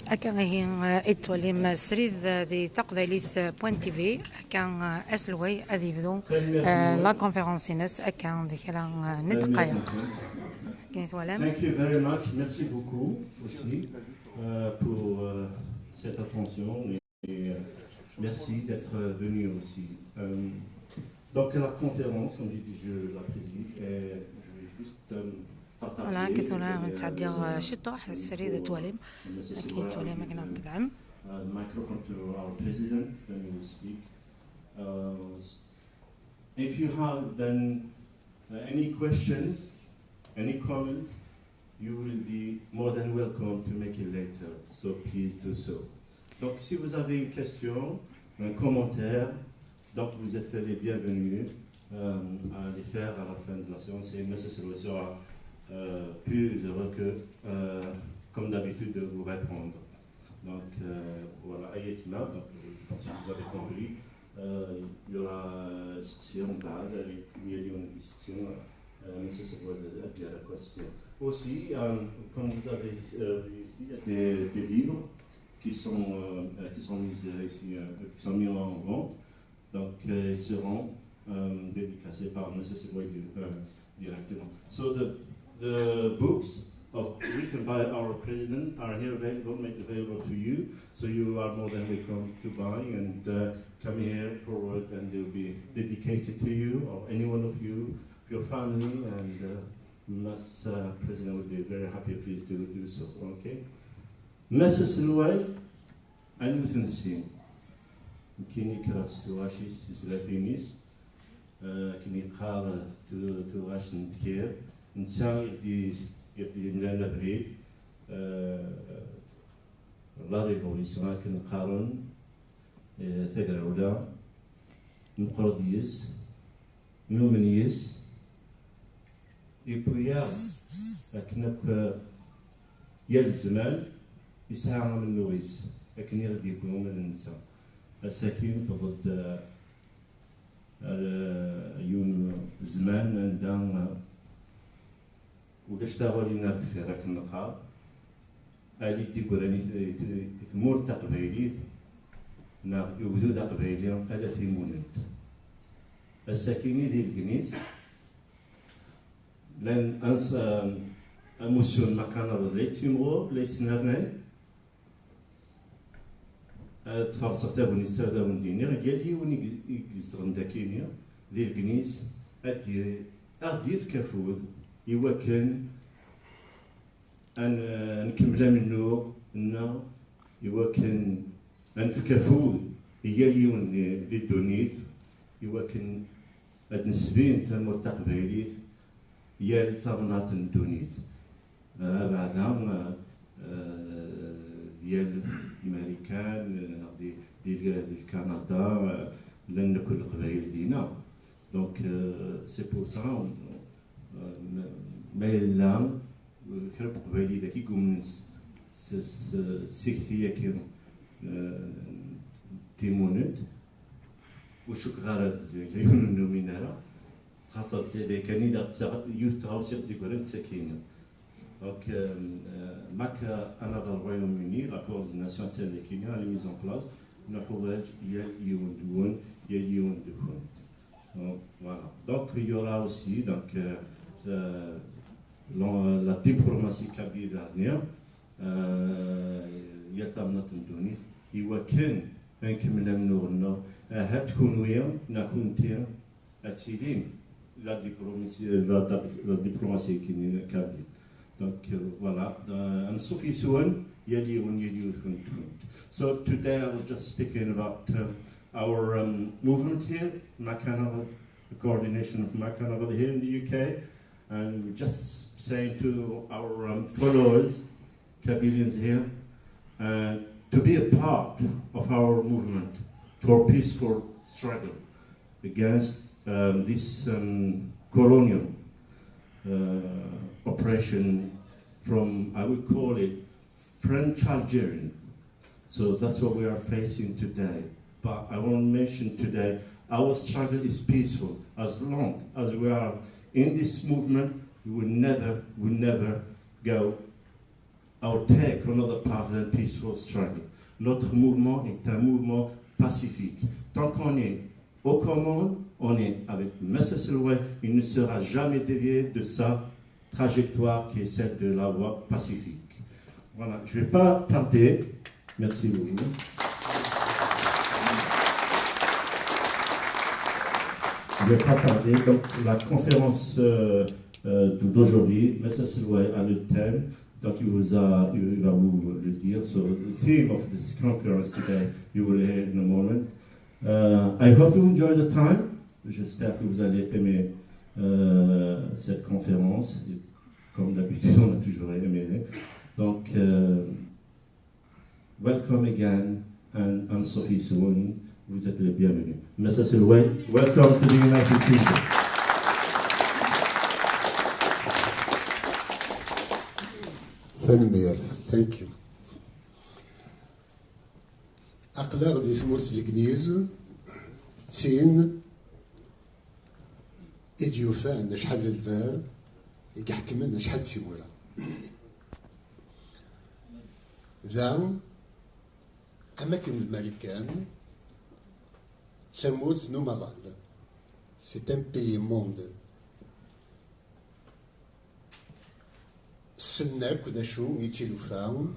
Akan etwalim srid di taqbaylit point TV akan aslway ad yebdu la conférence ines akan dikra netqaya. Thank you very much. Merci beaucoup aussi pour cette attention et merci d'être venu aussi. Donc la conférence, comme j'ai dit, je la préside et je vais juste voilà كثرنا نتعدي شطوح السريد تواليم أكيد تواليم كنا نتبعهم. Microphone to our president when he will speak. If you have then any questions, any comment, you will be more than welcome to make it later. So please do so. Donc si vous avez une question, un commentaire, donc vous êtes les bienvenus à les faire à la fin de la séance et M. Selway sera plus heureux que, comme d'habitude, de vous répondre. Donc voilà, Ayetima, donc je pense que vous avez compris, il y aura une section il y a une discussion, M. Selway a la question. Aussi, comme vous avez vu ici, il y a des livres qui sont mis ici, qui sont mis en vente, donc ils seront dédicacés par M. Selway directement. So the books written by our president are here available, made available to you. So you are more than welcome to buy and come here forward, and they'll be dedicated to you or any one of you, your family, and Ms. President would be very happy, please do so. Okay. Mrs. Selway, أنا مثنسين. كيني كراس تواشي سلسلتينيس. كيني قار تواش نتكير. نتساوي يدي لنا بريد لا ريفوليسيون كن قارن ثقر علا نقرديس نومنيس يبويا أكنك يلزمان يسعى من نويس لكن يغدي يكون من النساء الساكن ضد يون زمان عندنا ولاش داغولينا في راك النقاب علي ديكوراني ثمور تقبيليت يبدو دا قبايلي على ثيمونت الساكنين ديال الكنيس لان انسى اموسيون ما كان رضيت سيمغو ليس نرناي تفرصة تابوني سادة ونديني قال لي وني يزرن داكينيا ديال الكنيس أدير في كافود إوا كان أن نكمل منه إنه إوا كان أن في كافود هي اليوم للدونيت إوا كان هاد نسبين تاع المستقبليت هي ثمنات الدونيت بعدها ديال الامريكان ديال كندا لان كل القبائل دينا دونك سي بور سا ما يلا كرب قبائلي داك يقوم سيكتيا كيرو تيمونت وشو غير اليوم النومينارا خاصة تي كان إذا يوتاو سير ديكورين ساكينة Donc, Mac another Royaume-Uni, la coordination celle des Kenya, la mise en place, nous avons voilà. Donc, il y aura aussi donc, la diplomatie kabyle dernière, il y a tamna tunduni, il y a qu'un كملنا نورنا هتكون ويا نكون تيا أسيدين la diplomatie kabyle. Donc voilà, and Sophie Soon, so today I was just speaking about our movement here, Macanova, the coordination of Macanova here in the UK, and we're just saying to our followers, Kabylians here, to be a part of our movement for peaceful struggle against this colonial oppression from, I would call it, French-Algerian. So that's what we are facing today. But I want to mention today, our struggle is peaceful. As long as we are in this movement, we will never go or take another path than peaceful struggle. Notre mouvement est un mouvement pacifique. Tant qu'on est aux commandes, on est avec Messere Selway, il ne sera jamais dévié de sa trajectoire qui est celle de la voie pacifique. Voilà, je ne vais pas tarder. Merci beaucoup. Je ne vais pas tarder. Donc, la conférence d'aujourd'hui, Messere Selway a le thème, donc il va vous le dire. So, the theme of this conference today, you will hear in a moment. I hope you enjoy the time. J'espère que vous allez aimer cette conférence. Comme d'habitude, on a toujours aimé. Donc, welcome again, and Sophie Soon, vous êtes les bienvenus. Messere Selway, welcome to the United Kingdom. Thank you. أقلار دي ثمورة الكنيز تين إديوفان شحال البار يحكمنا شحال تيمورا ذا أماكن الأمريكان تسموت نومادال سي ان بيي موند السناك وذا شو يتيلوفان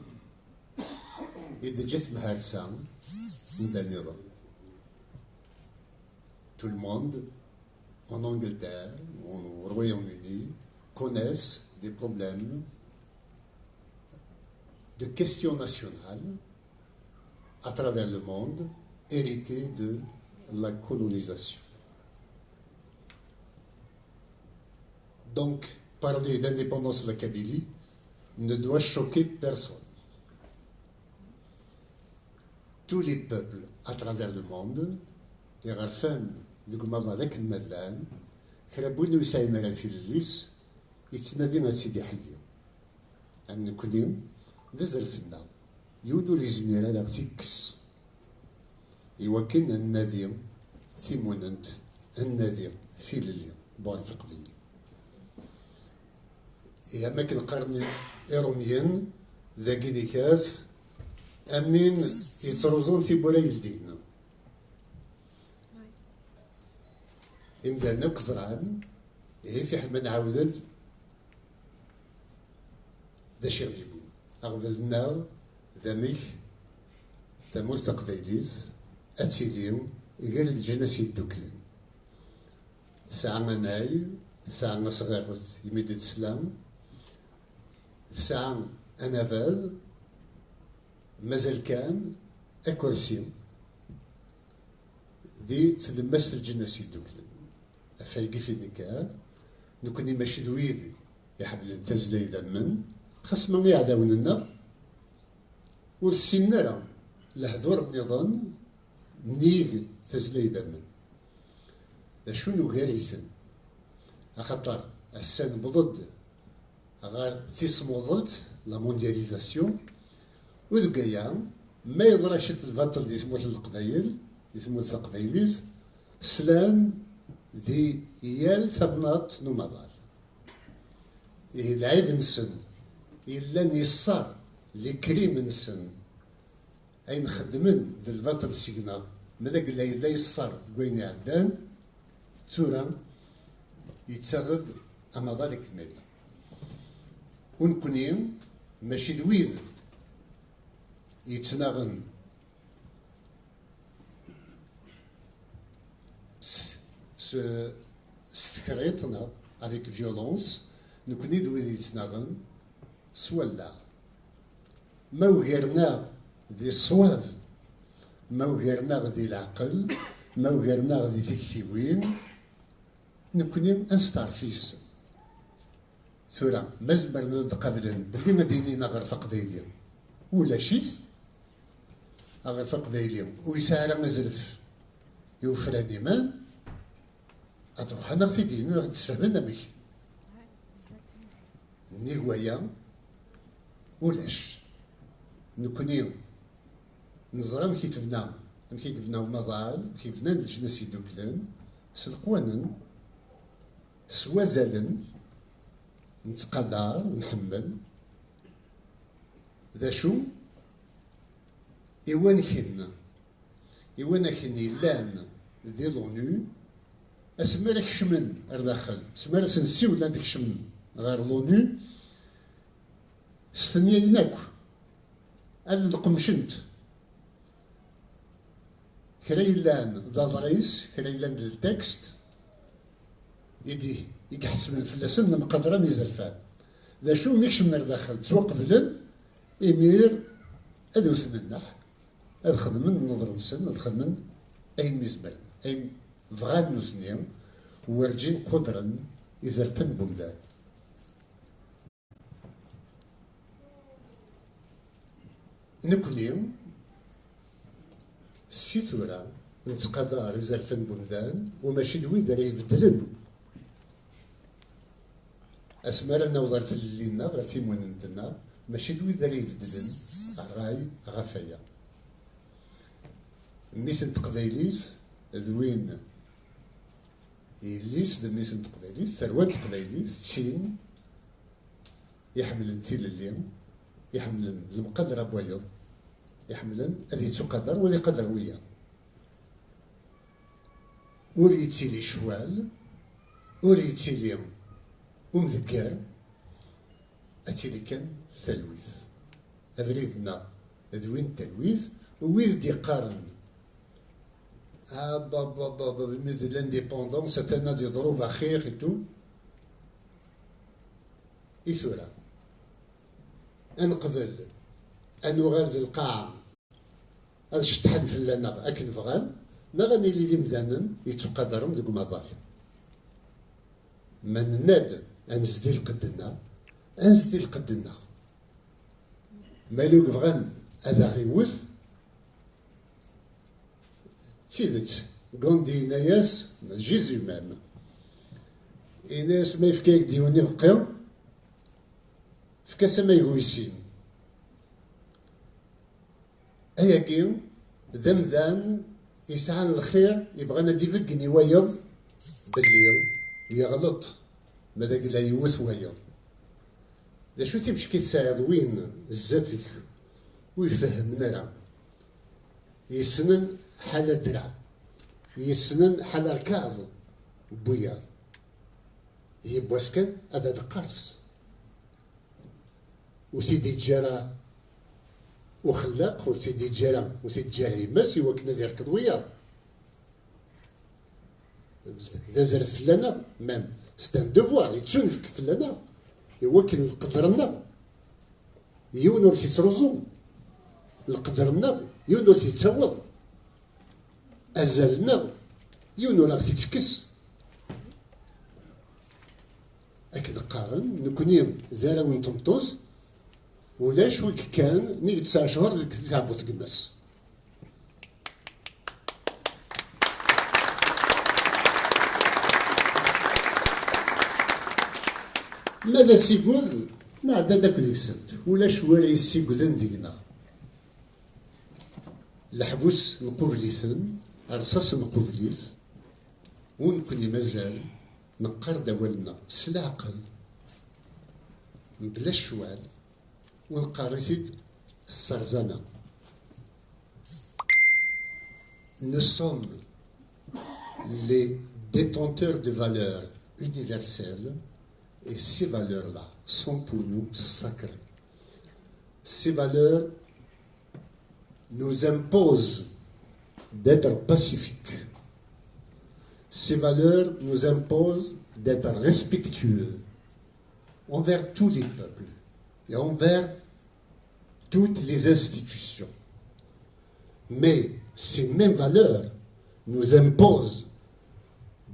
إذا جات مهارسة مدمرة. Tout le monde en Angleterre, au Royaume-Uni, connaissent des problèmes de questions nationales à travers le monde, hérités de la colonisation. Donc, parler d'indépendance de la Kabylie ne doit choquer personne. Tous les peuples à travers le monde يعرفان ديك المرة ذاك الملان كرابونو يسايم راسي الليس يتنادي مع سيدي حلي أن كل يوم دزر فينا يودو لي زميرة لا تيكس يوكن الناديم ثيموننت الناديم ثيللي بون في قبيل يا أماكن القرن إيرونيين ذاك ديكات أمين يتروزون تيبولا يلدين إمدا نقزران إيه في حد ما نعاودد دا شي غديبون أغفزنا ذاميك ثمور تقبيليز أتيليم إيقال الجناس يدوكلين ساعة ناي ساعة صغيرة يميد السلام ساعة أنافال مازال كان أكورسيم دي تلمس الجناس يدوكلين أفايقي في النكاح نكوني ماشي دويدي يحبل التزلي دمن خاص ما يعداون لنا ورسينا راه الهدور النظام نيغ تزلي دمن دا شنو غاريثن أخطر السن بضد غير تيسموضلت لا موندياليزاسيون ودقايا ما يضرش الباطل دي سموت القبايل دي سموت القبايليز سلام دي يال ثبنات نمضال إيه العيب نسن إلا نيصار لكريم نسن أين خدمن ذي الباطل سيقنا ماذا قل لا يصار قويني عدان تورا يتسغد أما ذلك ميلا ونكونين ماشي دويذ يتناغن ستكريتنا avec violence نكوني دويذ يتناغن سولا ما وغيرنا ذي الصواب ما وغيرنا ذي العقل ما وغيرنا ذي تكتيوين نكوني انستعرفيس ثورا مازال قبل بلي مدينينا غير فقدايليا ولا شيء غير فقدايليا ويسهل مازلف يوفراني مان أتروح أنا في ديني غتسفهمنا بك نيغوايا ولاش نكوني نزرم كيفنا كيفنا ومضال كيفنا الجناس يدوكلن سلقوانا سوازالن نتقدر نحمل ذا شو إيوان كن يلان ذي لونو أسمر كشمن أرداخل سمر سنسي ولا تكشمن غير لونو ستنيا يناك أنا نقمشنت كرا يلان ذا ضريس كرا يلان التكست يدي يقحس من فلسن مقدرة ميزرفان ذا شو ميكش من الداخل تسوق فلن إمير أدوث النح أد خدمن نظر نسن أد خدمن أين ميزبل أين فغان نثنيا ورجين قدرا يزرفن بمدان نكوني السيثورة نتقدر يزرفن بمدان وماشي دوي داري يبدلن أسمارنا وضرت لنا غاتي موننتنا ماشي دوي داري يبدلن غاي غفايا ميسن تقبايليس دوين يليس ميسن تقبايليس ثروات تقبايليس تشين يحملن تيل اليوم يحملن المقدر بويض يحملن هذه تقدر ولا يقدر وياه وريتي لي شوال وريتي لي ومذكر أتيلي كان ثلويث أبريدنا دوين تلويث وويد دي قارن مثل لانديبوندونس أتانا دي ظروف أخير إتو إثورا أنقبل أنغار ذي القاع هذا شتحن في اللنا أكن فغان نغني لي مدانا يتقدرون ذي قمضال من ناد أنزدي القدنا أنزدي القدنا مالوك فغان هذا غيوث تيدت غوندي ناياس جيزي مام إناس ما يفكاك ديوني بقيو فكاسا ما يغويسين أياكي ذمذان يسعى الخير يبغانا ديفكني ويض بالليل يغلط ماذا قال يوث ويض ذا شو تمشي كي تساعد وين الزاتك ويفهمنا راه يسنن حال درع يسنن حال ركاض بويا هي بواسكن هذا دقارس وسيدي تجارة وخلاق وسيدي تجارة وسيدي تجارة يماس يوكنا ديال كدويا ذا زرف فلانا مام ستان دوفوار يتشنفك فلانا يوكن القدرنا يونور سيترزم القدرنا يونور سيتسوض أزلنا يونور سيتكس أكد قارن نكوني ذارا ونتمطوز ولاش ويك كان نيجي 9 شهور تعبو تقمس ماذا سيقول نعدا داك ديك السنت ولاش ولا يسيقودن ديقنا الحبوس نقوبليثن الرصاص نقوبليث ونكوني مازال نقرد والنا سلاقل بلا شوال ونقارسيد السرزانة. Nous sommes les détenteurs de valeurs universelles et ces valeurs-là sont pour nous sacrées. Ces valeurs nous imposent d'être pacifiques. Ces valeurs nous imposent d'être respectueux envers tous les peuples et envers toutes les institutions. Mais ces mêmes valeurs nous imposent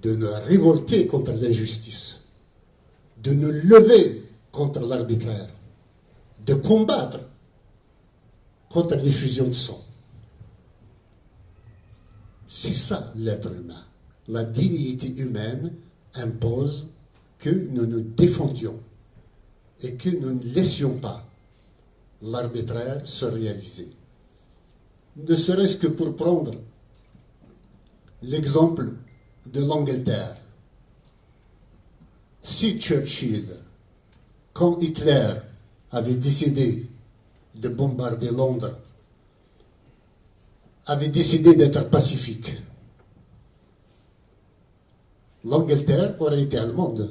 de nous révolter contre l'injustice, de nous lever contre l'arbitraire, de combattre contre l'effusion de sang. C'est ça l'être humain. La dignité humaine impose que nous nous défendions et que nous ne laissions pas l'arbitraire se réaliser. Ne serait-ce que pour prendre l'exemple de l'Angleterre. Si Churchill, quand Hitler avait décidé de bombarder Londres, avait décidé d'être pacifique, l'Angleterre aurait été allemande.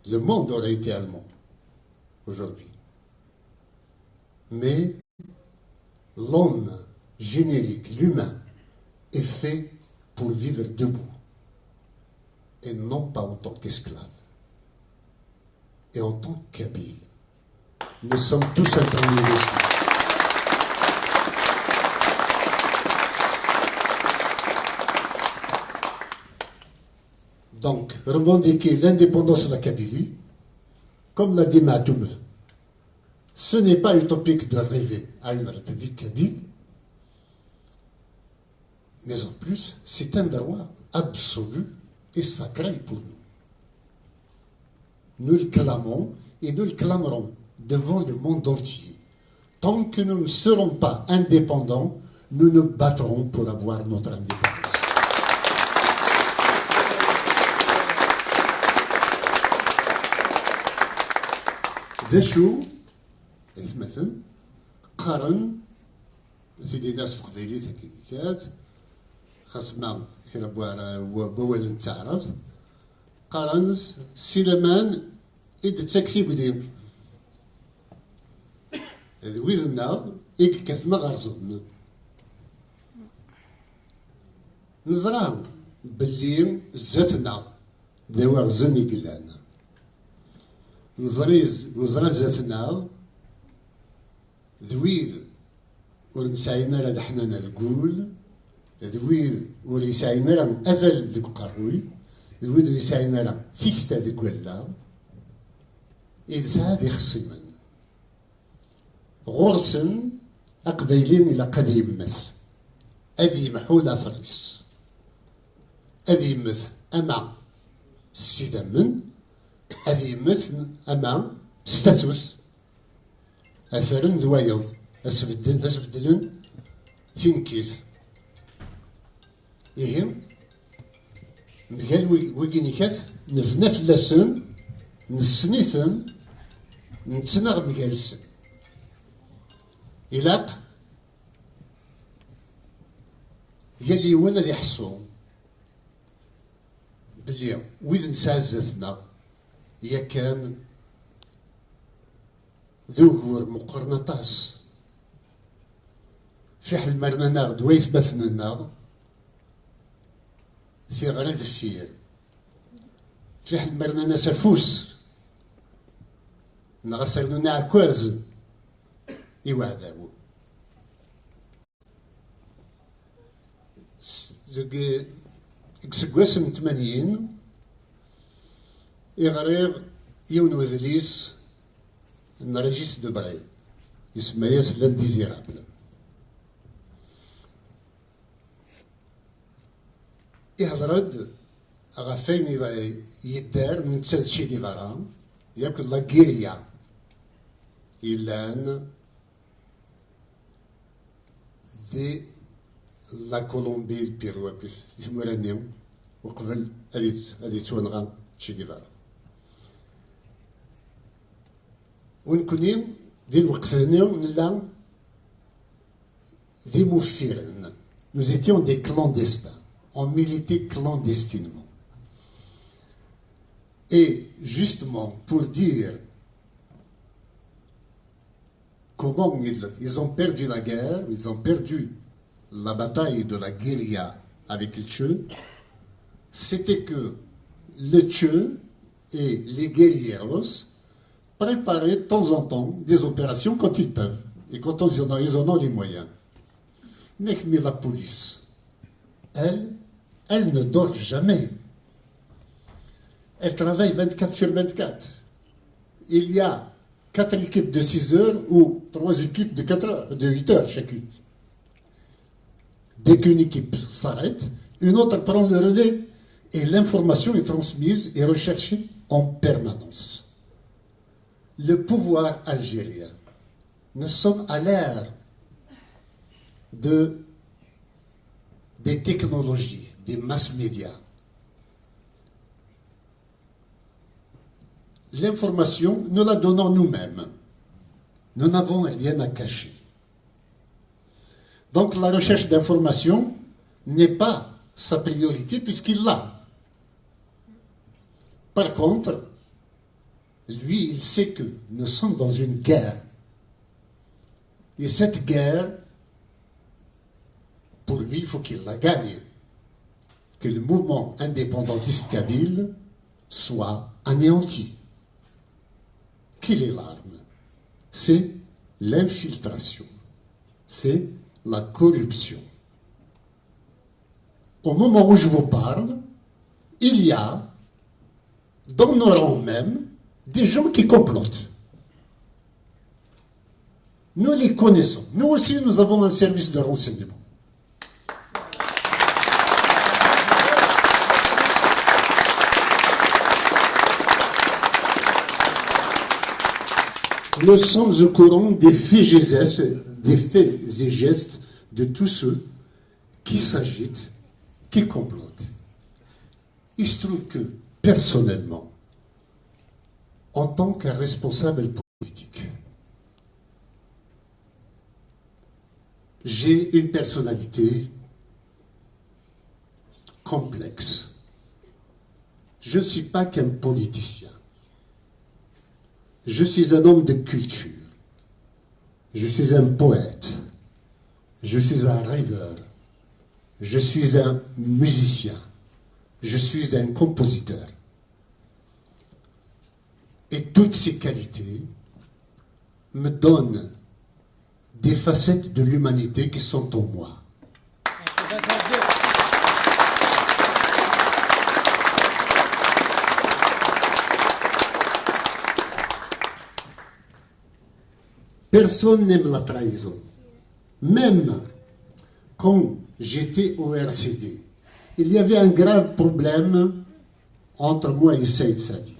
Le monde aurait été allemand aujourd'hui. Mais l'homme générique, l'humain, est fait pour vivre debout et non pas en tant qu'esclave. Et en tant que Kabyle, nous sommes tous imprégnés aussi. Donc, revendiquer l'indépendance de la Kabylie, comme l'a dit Matoum, ce n'est pas utopique de rêver à une république kabyle, mais en plus, c'est un droit absolu et sacré pour nous. Nous le clamons et nous le clamerons devant le monde entier. Tant que nous ne serons pas indépendants, nous nous battrons pour avoir notre indépendance. ذا شو مثلا قارن سيدي ناس تقبيليت هكاكات خاصنا كنا بوال تعرف قارن سليمان إد تاكسي بديم هذا ويذنا إك كاتنا غرزن نزرع باللي زاتنا ذا غزن يقلانا نزرع زاتنا ذويذ ورنسعينا لا دحنا نقول ذويذ وريسعينا لا أزل ذك قروي ذويذ وريسعينا لا تيكتا ذك ولا إذا هذه خصيما غرسن أقبيلين إلى قديم مس أذي محولة فريس أذي مث أما السيدمن أذي مثل أما ستاتوس أثرن زوايض أسبدلن تنكيس إيهم مقال ويقينيكات نفنا فلاسن نسنيثن نتسنغ مقالسن إلاق يلي ولا اللي يحسوا بلي وإذ نسازتنا هي كان ظهور مقرنطاس في حل مرنا دويث مثلنا في غريض الفير في حل مرنا سفوس نغسلنا عكواز يوعداو كسكواسن 80 يغريغ يون وذليس نرجيس دو براي يسمى ياس لانديزيرابل يهضرد غفين يدار من تساد شي ليفارا ياكل لاكيريا إلان دي لا كولومبي البيرو يسمو رانيو وقبل هذه تونغا شي ليفارا ونكونين دي الوقت لا des moufirnes. Nous étions des clandestins. On militait clandestinement. Et justement, pour dire comment ils ont perdu la guerre, ils ont perdu la bataille de la guérilla avec le Tcheu, c'était que le Tcheu et les guerrilleros préparaient de temps en temps des opérations quand ils peuvent et quand ils en ont les moyens. Mais la police, elle ne dort jamais. Elle travaille 24 sur 24. Il y a 4 équipes de 6 heures ou 3 équipes de 4 heures, de 8 heures chacune. Dès qu'une équipe s'arrête, une autre prend le relais et l'information est transmise et recherchée en permanence. Le pouvoir algérien, nous sommes à l'ère des technologies, des mass médias. L'information, nous la donnons nous-mêmes. Nous n'avons rien à cacher. Donc la recherche d'information n'est pas sa priorité puisqu'il l'a. Par contre, lui, il sait que nous sommes dans une guerre. Et cette guerre, pour lui, il faut qu'il la gagne. Que le mouvement indépendantiste kabyle soit anéanti. Quelle est l'arme? C'est l'infiltration. C'est la corruption. Au moment où je vous parle, il y a, dans nos rangs même, des gens qui complotent. Nous les connaissons. Nous aussi, nous avons un service de renseignement. Nous sommes au courant des faits et gestes de tous ceux qui s'agitent, qui complotent. Il se trouve que, personnellement, en tant que responsable politique, j'ai une personnalité complexe. Je ne suis pas qu'un politicien. Je suis un homme de culture. Je suis un poète. Je suis un rêveur. Je suis un musicien. Je suis un compositeur. Et toutes ces qualités me donnent des facettes de l'humanité qui sont en moi. Personne n'aime la trahison. Même quand j'étais au RCD, il y avait un grave problème entre moi et Saïd Sadi.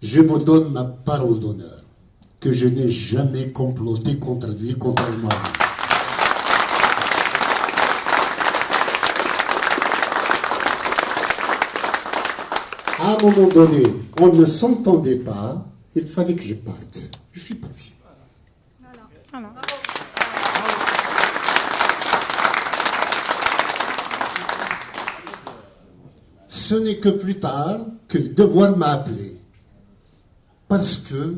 Je vous donne ma parole d'honneur que je n'ai jamais comploté contre lui, contrairement à lui. À un moment donné, on ne s'entendait pas, il fallait que je parte. Je suis parti. Voilà. ce n'est que plus tard que le devoir m'a appelé. Parce que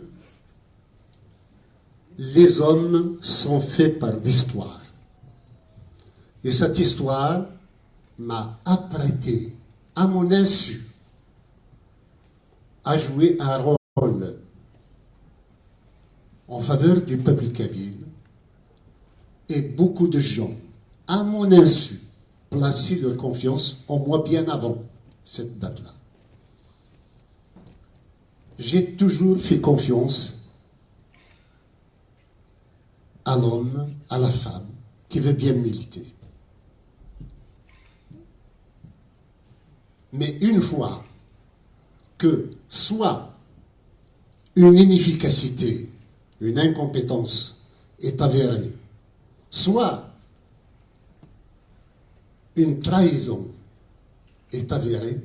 les hommes sont faits par l'histoire. Et cette histoire m'a apprêté, à mon insu, à jouer un rôle en faveur du peuple kabyle. Et beaucoup de gens, à mon insu, plaçaient leur confiance en moi bien avant cette date-là. J'ai toujours fait confiance à l'homme, à la femme, qui veut bien militer. Mais une fois que soit une inefficacité, une incompétence est avérée, soit une trahison est avérée,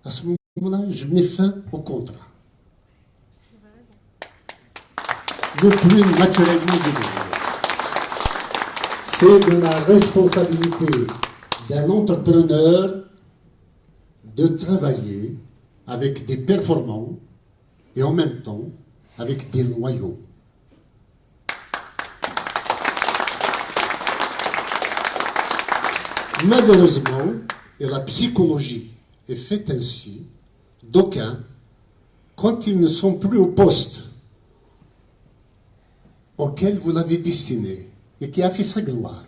à ce moment-là, je mets fin au contrat. Le plus naturellement du monde. C'est de la responsabilité d'un entrepreneur de travailler avec des performants et en même temps avec des loyaux. Malheureusement, et la psychologie est faite ainsi, d'aucuns, quand ils ne sont plus au poste auquel vous l'avez destiné, et qui a fait sa gloire,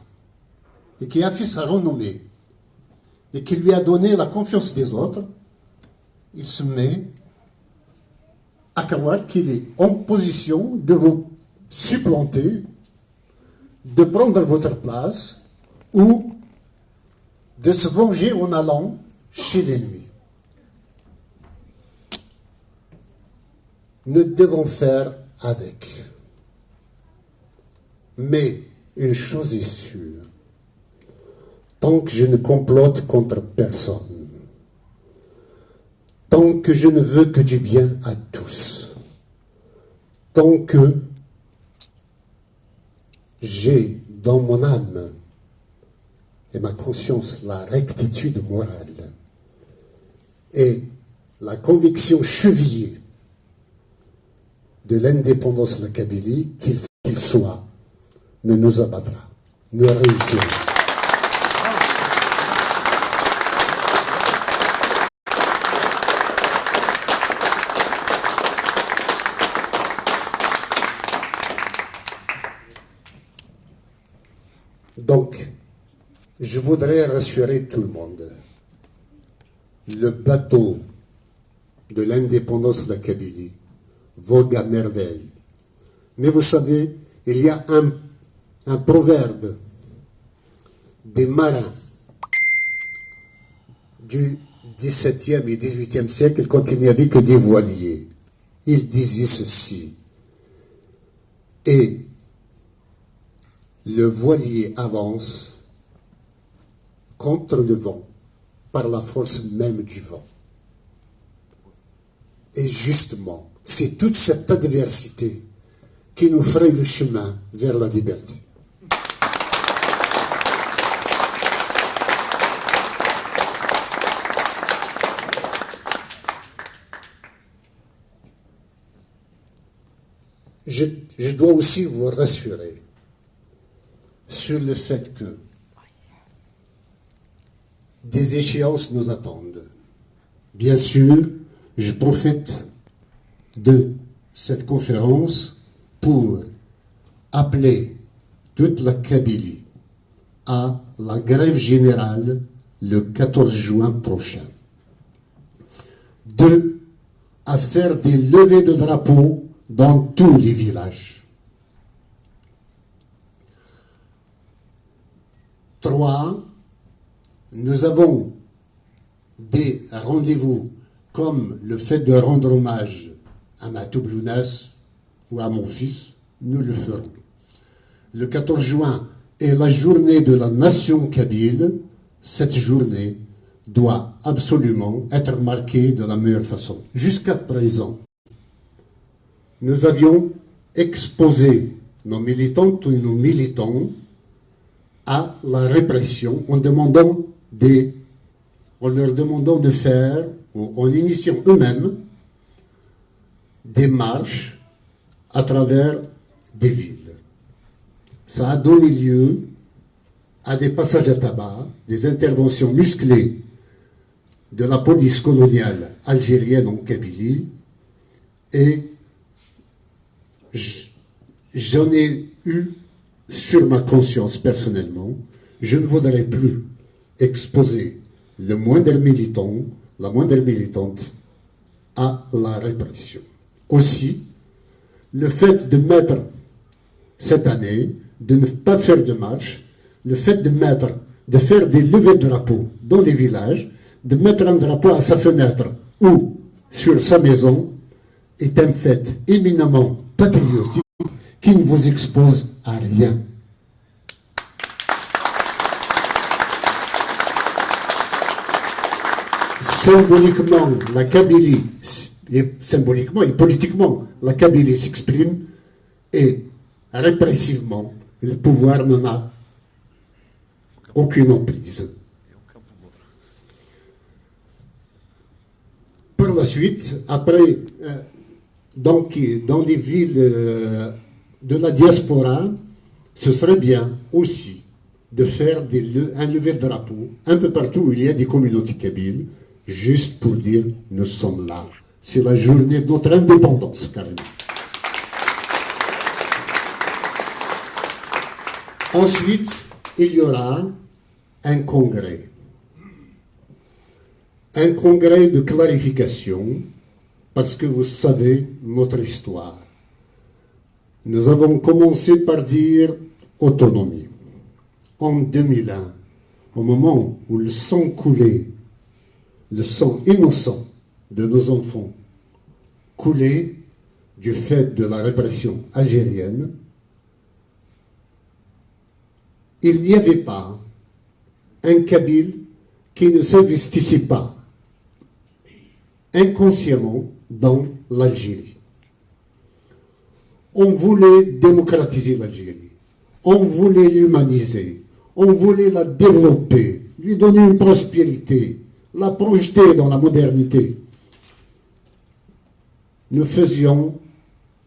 et qui a fait sa renommée, et qui lui a donné la confiance des autres, il se met à croire qu'il est en position de vous supplanter, de prendre votre place, ou de se venger en allant chez l'ennemi. Nous devons faire avec. Mais une chose est sûre, tant que je ne complote contre personne, tant que je ne veux que du bien à tous, tant que j'ai dans mon âme et ma conscience la rectitude morale et la conviction chevillée de l'indépendance de la Kabylie, qu'il soit, ne nous abattra. Nous réussirons. Donc, je voudrais rassurer tout le monde. Le bateau de l'indépendance de la Kabylie vogue à merveille. Mais vous savez, il y a un proverbe des marins du XVIIe et XVIIIe siècle, quand il n'y avait que des voiliers. Ils disaient ceci. Et le voilier avance contre le vent, par la force même du vent. Et justement, c'est toute cette adversité qui nous fraye le chemin vers la liberté. Je dois aussi vous rassurer sur le fait que des échéances nous attendent. Bien sûr, je profite de cette conférence pour appeler toute la Kabylie à la grève générale le 14 juin prochain. 2. À faire des levées de drapeaux dans tous les villages. 3. Nous avons des rendez-vous comme le fait de rendre hommage à ma Toublounas ou à mon fils, nous le ferons. Le 14 juin est la journée de la nation kabyle. Cette journée doit absolument être marquée de la meilleure façon. Jusqu'à présent, nous avions exposé nos militantes et nos militants à la répression en demandant des en leur demandant de faire, ou en initiant eux-mêmes, des marches à travers des villes. Ça a donné lieu à des passages à tabac, des interventions musclées de la police coloniale algérienne en Kabylie, et j'en ai eu sur ma conscience personnellement. Je ne voudrais plus exposer le moindre militant, la moindre militante à la répression. Aussi, le fait de mettre cette année, de ne pas faire de marche, le fait de faire des levées de drapeaux dans les villages, de mettre un drapeau à sa fenêtre ou sur sa maison, est un fait éminemment patriotique qui ne vous expose à rien. Symboliquement, la Kabylie, et symboliquement et politiquement, la Kabylie s'exprime, et répressivement, le pouvoir n'en a aucune emprise. Par la suite, après, donc, dans les villes de la diaspora, ce serait bien aussi de faire un lever de drapeau un peu partout où il y a des communautés kabyles, juste pour dire nous sommes là. C'est la journée de notre indépendance, carrément. Ensuite, il y aura un congrès. Un congrès de clarification, parce que vous savez notre histoire. Nous avons commencé par dire autonomie. En 2001, au moment où le sang coulait, le sang innocent de nos enfants coulait du fait de la répression algérienne, il n'y avait pas un Kabyle qui ne s'investissait pas inconsciemment dans l'Algérie. On voulait démocratiser l'Algérie, on voulait l'humaniser, on voulait la développer, lui donner une prospérité, la projeter dans la modernité. Nous faisions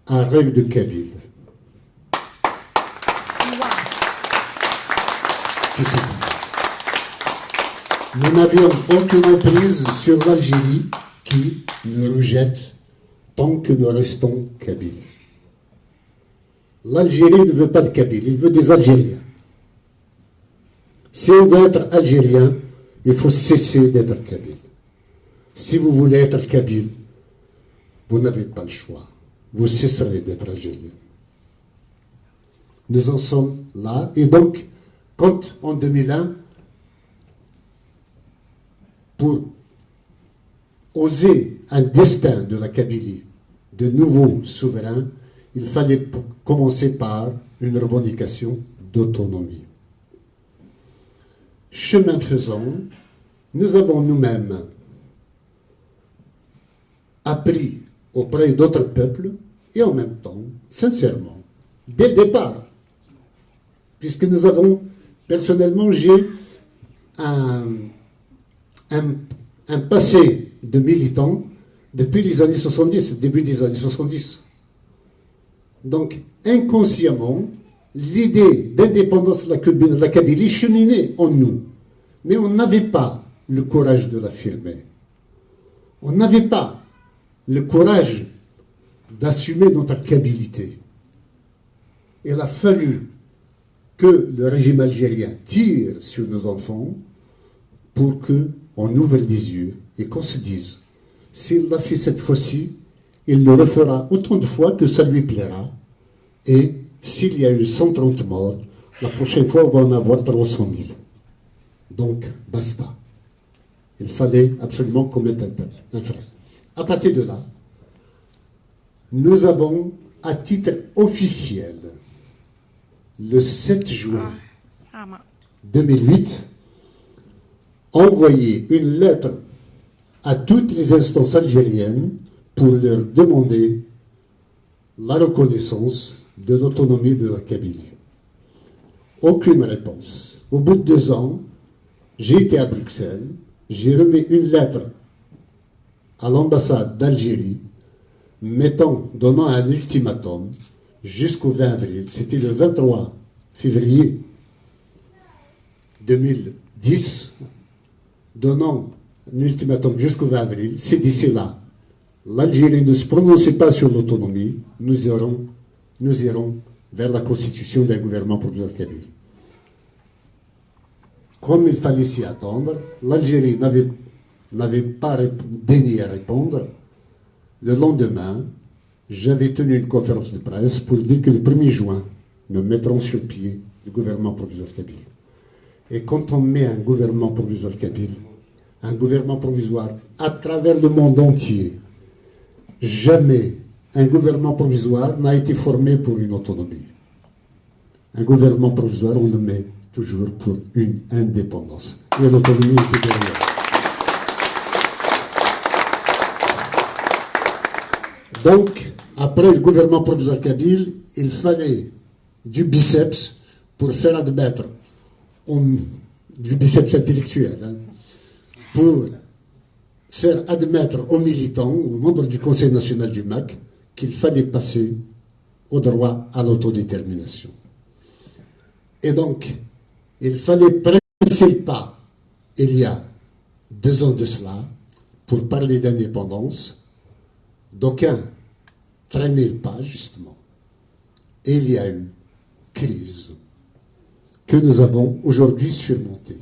un rêve de Kabyle. Nous n'avions aucune emprise sur l'Algérie qui nous rejette tant que nous restons Kabyles. L'Algérie ne veut pas de Kabyles, il veut des Algériens. Si on veut être Algérien, il faut cesser d'être Kabyle. Si vous voulez être Kabyle, vous n'avez pas le choix. Vous cesserez d'être Algérien. Nous en sommes là. Et donc, quand en 2001, pour oser un destin de la Kabylie, de nouveaux souverains, il fallait commencer par une revendication d'autonomie. Chemin faisant, nous avons nous-mêmes appris auprès d'autres peuples et en même temps, sincèrement, dès le départ, puisque nous avons, personnellement, j'ai un passé de militant depuis les années 70, début des années 70. Donc, inconsciemment, l'idée d'indépendance de la Kabylie cheminait en nous. Mais on n'avait pas le courage de l'affirmer. On n'avait pas le courage d'assumer notre kabilité. Il a fallu que le régime algérien tire sur nos enfants pour qu'on ouvre les yeux et qu'on se dise, s'il l'a fait cette fois-ci, il le refera autant de fois que ça lui plaira. Et s'il y a eu 130 morts, la prochaine fois, on va en avoir 300 000. Donc, basta. Il fallait absolument commettre un fait. À partir de là, nous avons, à titre officiel, le 7 juin 2008, envoyé une lettre à toutes les instances algériennes pour leur demander la reconnaissance de l'autonomie de la Kabylie. Aucune réponse. Au bout de 2 ans, j'ai été à Bruxelles, j'ai remis une lettre à l'ambassade d'Algérie donnant un ultimatum jusqu'au 20 avril. C'était le 23 février 2010, donnant un ultimatum jusqu'au 20 avril. Si d'ici là, l'Algérie ne se prononçait pas sur l'autonomie, nous irons vers la constitution d'un gouvernement provisoire kabyle. Comme il fallait s'y attendre, l'Algérie n'avait pas daigné à répondre. Le lendemain, j'avais tenu une conférence de presse pour dire que le 1er juin, nous mettrons sur pied le gouvernement provisoire kabyle. Et quand on met un gouvernement provisoire kabyle, un gouvernement provisoire à travers le monde entier, jamais un gouvernement provisoire n'a été formé pour une autonomie. Un gouvernement provisoire, on le met toujours pour une indépendance. Et l'autonomie était derrière. Donc, après le gouvernement provisoire kabyle, il fallait du biceps pour faire admettre, du biceps intellectuel, pour faire admettre aux militants, aux membres du Conseil national du MAC, qu'il fallait passer au droit à l'autodétermination. Et donc, il fallait presser le pas, il y a 2 ans de cela, pour parler d'indépendance. D'aucuns traînaient le pas, justement. Et il y a eu crise que nous avons aujourd'hui surmontée.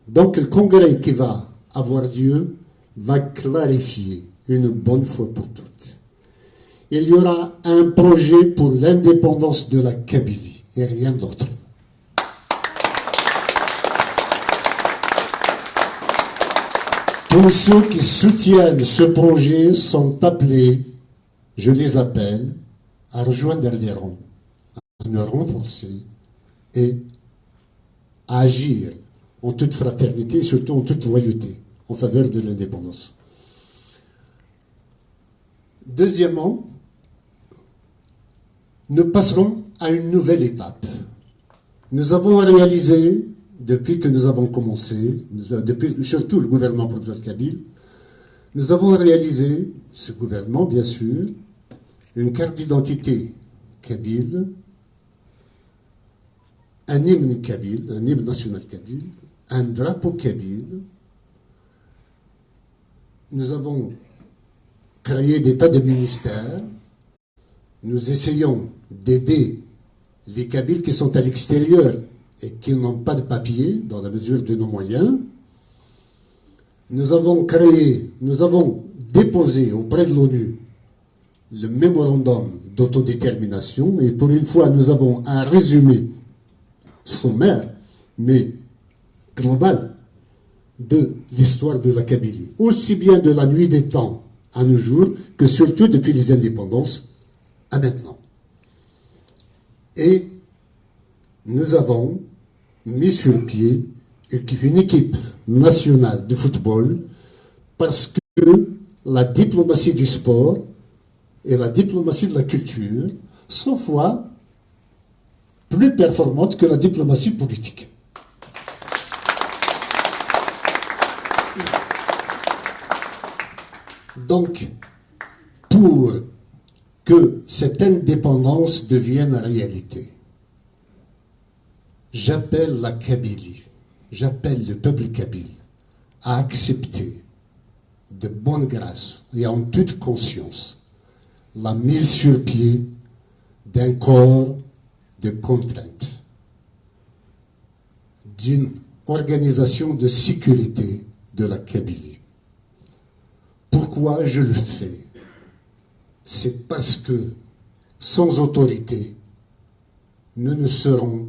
Donc, le congrès qui va avoir lieu va clarifier une bonne fois pour toutes. Il y aura un projet pour l'indépendance de la Kabylie et rien d'autre. Tous ceux qui soutiennent ce projet sont appelés, je les appelle, à rejoindre les rangs, à nous renforcer et à agir en toute fraternité et surtout en toute loyauté en faveur de l'indépendance. Deuxièmement, nous passerons à une nouvelle étape. Nous avons réalisé, depuis que nous avons commencé, surtout le gouvernement provisoire kabyle, nous avons réalisé, ce gouvernement bien sûr, une carte d'identité kabyle, un hymne kabyle, un hymne national kabyle, un drapeau kabyle. Nous avons créé des tas de ministères. Nous essayons d'aider les Kabyles qui sont à l'extérieur et qui n'ont pas de papier dans la mesure de nos moyens. Nous avons déposé auprès de l'ONU le mémorandum d'autodétermination et pour une fois nous avons un résumé sommaire mais global de l'histoire de la Kabylie, aussi bien de la nuit des temps à nos jours que surtout depuis les indépendances à maintenant. Et nous avons mis sur pied une équipe nationale de football parce que la diplomatie du sport et la diplomatie de la culture sont fois plus performantes que la diplomatie politique. Donc, pour que cette indépendance devienne réalité, j'appelle la Kabylie, j'appelle le peuple kabyle à accepter de bonne grâce et en toute conscience la mise sur pied d'un corps de contrainte, d'une organisation de sécurité de la Kabylie. Pourquoi je le fais? C'est parce que sans autorité, nous ne serons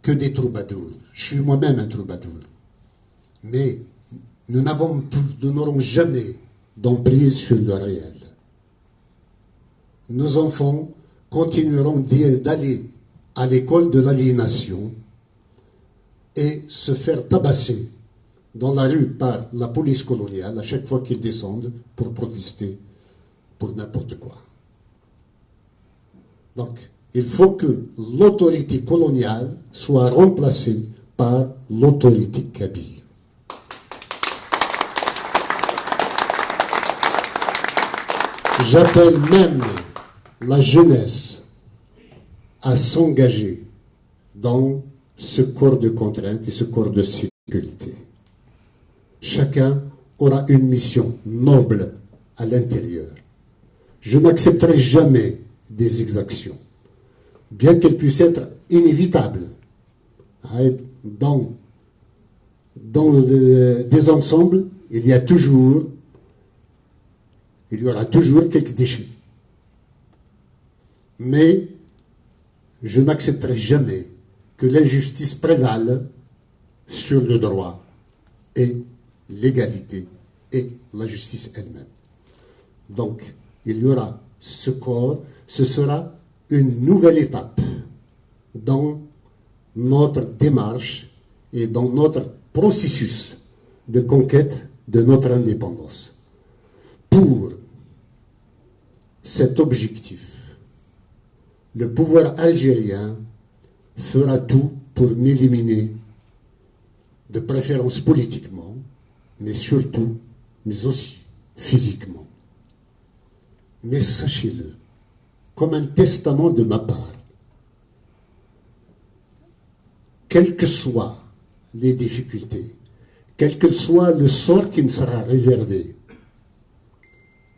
que des troubadours. Je suis moi-même un troubadour. Mais nous n'aurons jamais d'emprise sur le réel. Nos enfants continueront d'aller à l'école de l'aliénation et se faire tabasser dans la rue par la police coloniale à chaque fois qu'ils descendent pour protester pour n'importe quoi. Donc, il faut que l'autorité coloniale soit remplacée par l'autorité kabyle. J'appelle même la jeunesse à s'engager dans ce corps de contrainte et ce corps de sécurité. Chacun aura une mission noble à l'intérieur. Je n'accepterai jamais des exactions, bien qu'elles puissent être inévitables. Dans des ensembles, il y aura toujours quelques déchets. Mais je n'accepterai jamais que l'injustice prévale sur le droit et l'égalité et la justice elle-même. Donc, il y aura ce corps, ce sera une nouvelle étape dans notre démarche et dans notre processus de conquête de notre indépendance. Pour cet objectif, le pouvoir algérien fera tout pour m'éliminer, de préférence politiquement, mais surtout, mais aussi physiquement. Mais sachez-le, comme un testament de ma part, quelles que soient les difficultés, quel que soit le sort qui me sera réservé,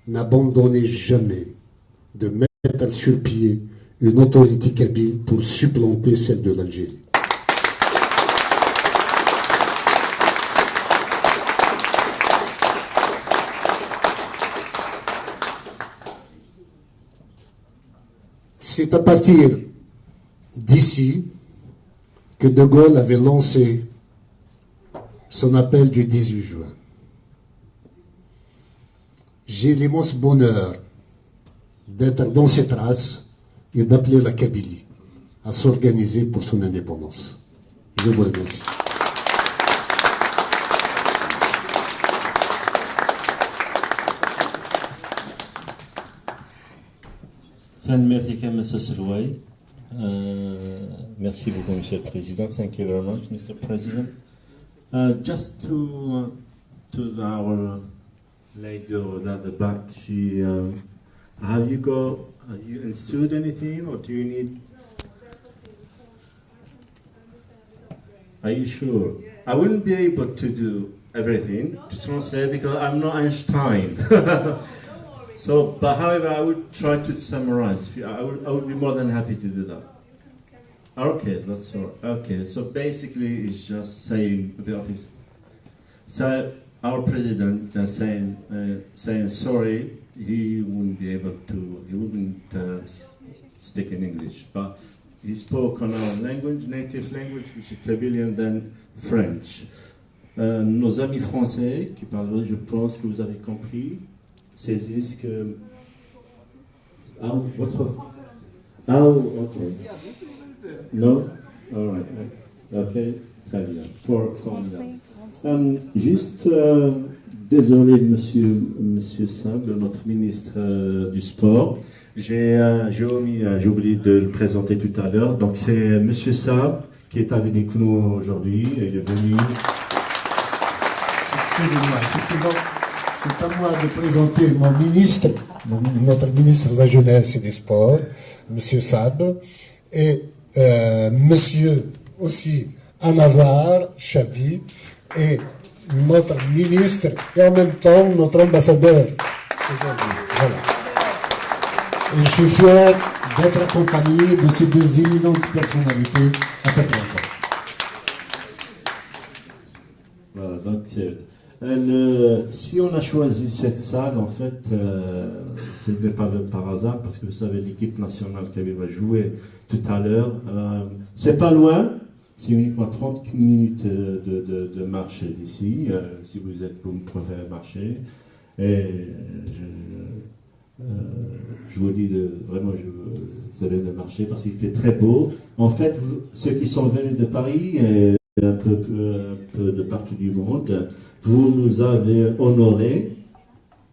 n'abandonnez jamais de mettre sur pied une autorité kabyle pour supplanter celle de l'Algérie. C'est à partir d'ici que De Gaulle avait lancé son appel du 18 juin. J'ai l'immense bonheur d'être dans ses traces et d'appeler la Kabylie à s'organiser pour son indépendance. Je vous remercie. Merci beaucoup, Monsieur le Président. Thank you very much, Mr. President. Just to our lady over at the back, have you understood anything, or do you need? Are you sure? I wouldn't be able to do everything to translate because I'm not Einstein. So, but however, I would try to summarize. I would be more than happy to do that. Okay, that's all. Okay, so basically, it's just saying the office. So our president saying sorry. He wouldn't be able to. He wouldn't speak in English, but he spoke on our language, native language, which is Kabylian, then French. Nos amis français qui parlent, je pense que vous avez compris, saisissent que. Ok. No? All right. Ok, très bien. Juste, désolé, monsieur Sable, notre ministre du Sport. J'ai oublié de le présenter tout à l'heure. Donc, c'est monsieur Sable qui est avec nous aujourd'hui. Il est venu. Excusez-moi, effectivement, c'est à moi de présenter mon ministre, notre ministre de la Jeunesse et des Sports, monsieur Sable, et monsieur aussi Anazar Chabi, et notre ministre, et en même temps notre ambassadeur aujourd'hui. Voilà. Et je suis fier d'être accompagné de ces deux éminentes personnalités à cette rencontre. Voilà, donc si on a choisi cette salle, en fait, ce n'est pas par hasard, parce que vous savez, l'équipe nationale qui va jouer tout à l'heure, c'est pas loin, c'est uniquement 30 minutes de marche d'ici, si vous préférez marcher. Et je vous dis vraiment, vous avez de marcher parce qu'il fait très beau. En fait, ceux qui sont venus de Paris et un peu de partout du monde, vous nous avez honorés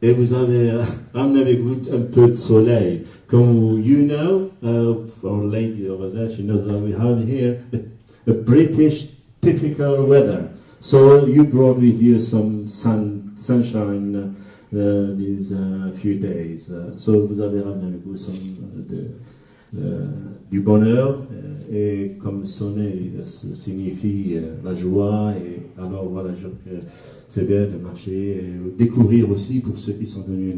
et vous avez ramené avec vous un peu de soleil. Comme you know, our lady over there, she knows that we have here a British typical weather. So you brought with you some sunshine these few days. So vous avez ramené avec vous du bonheur, et comme son nom signifie la joie, et alors voilà, c'est bien de marcher et découvrir aussi, pour ceux qui sont venus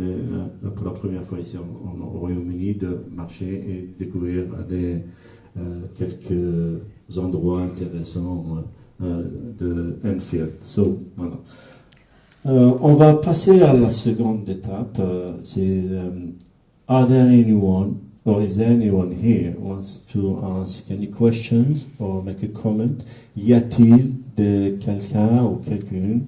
pour la première fois ici au Royaume-Uni, de marcher et découvrir quelques endroits intéressants de Enfield. So, voilà. On va passer à la seconde étape. C'est are there anyone or is there anyone here who wants to ask any questions or make a comment? Y a-t-il de quelqu'un ou quelqu'une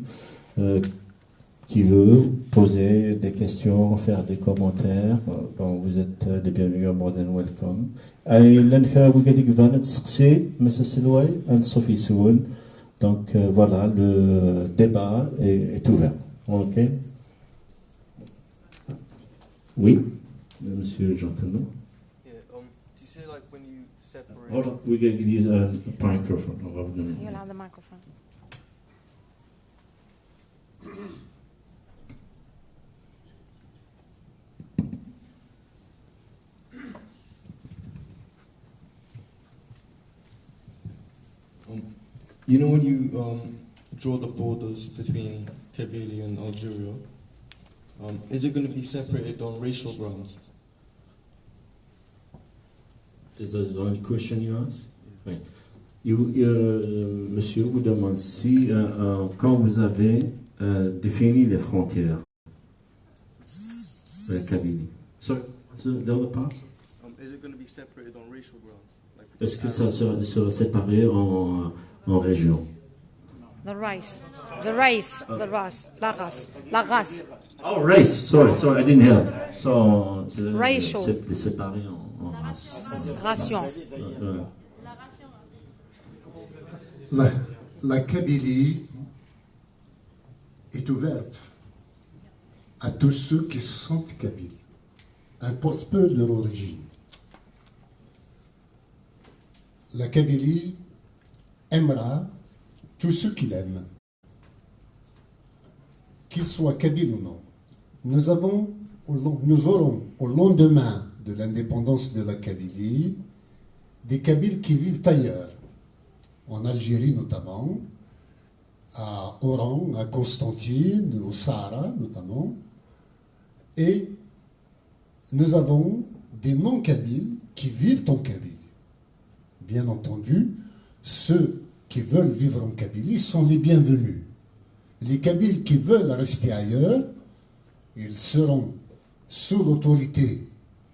qui veut poser des questions, faire des commentaires? Bon, vous êtes les bienvenus, more than welcome. Donc voilà, le débat est ouvert. Ok. Oui, monsieur gentleman. Tu sais, like when you separate. Hold on, we can use a microphone. On va vous donner. You'll have the microphone. You know when you draw the borders between Kabylie and Algeria, is it going to be separated on racial grounds? Is that the only question you ask? Oui. Monsieur vous demande si, quand vous avez défini les frontières de la Kabylie. So, what's the other part? Is it going to be separated on racial grounds? Like, Est-ce que ça sera séparé en régions? The race, la race. Oh, race. Sorry, I didn't hear. So, Racial. c'est séparé en race. Ration. La Kabylie est ouverte à tous ceux qui se sentent kabyles, importe peu de leur origine. La Kabylie aimera tous ceux qui l'aiment, qu'ils soient kabyles ou non. Nous aurons, au lendemain de l'indépendance de la Kabylie, des Kabyles qui vivent ailleurs, en Algérie notamment, à Oran, à Constantine, au Sahara notamment, et nous avons des non-Kabyles qui vivent en Kabylie. Bien entendu, ceux qui veulent vivre en Kabylie sont les bienvenus. Les Kabyles qui veulent rester ailleurs, ils seront sous l'autorité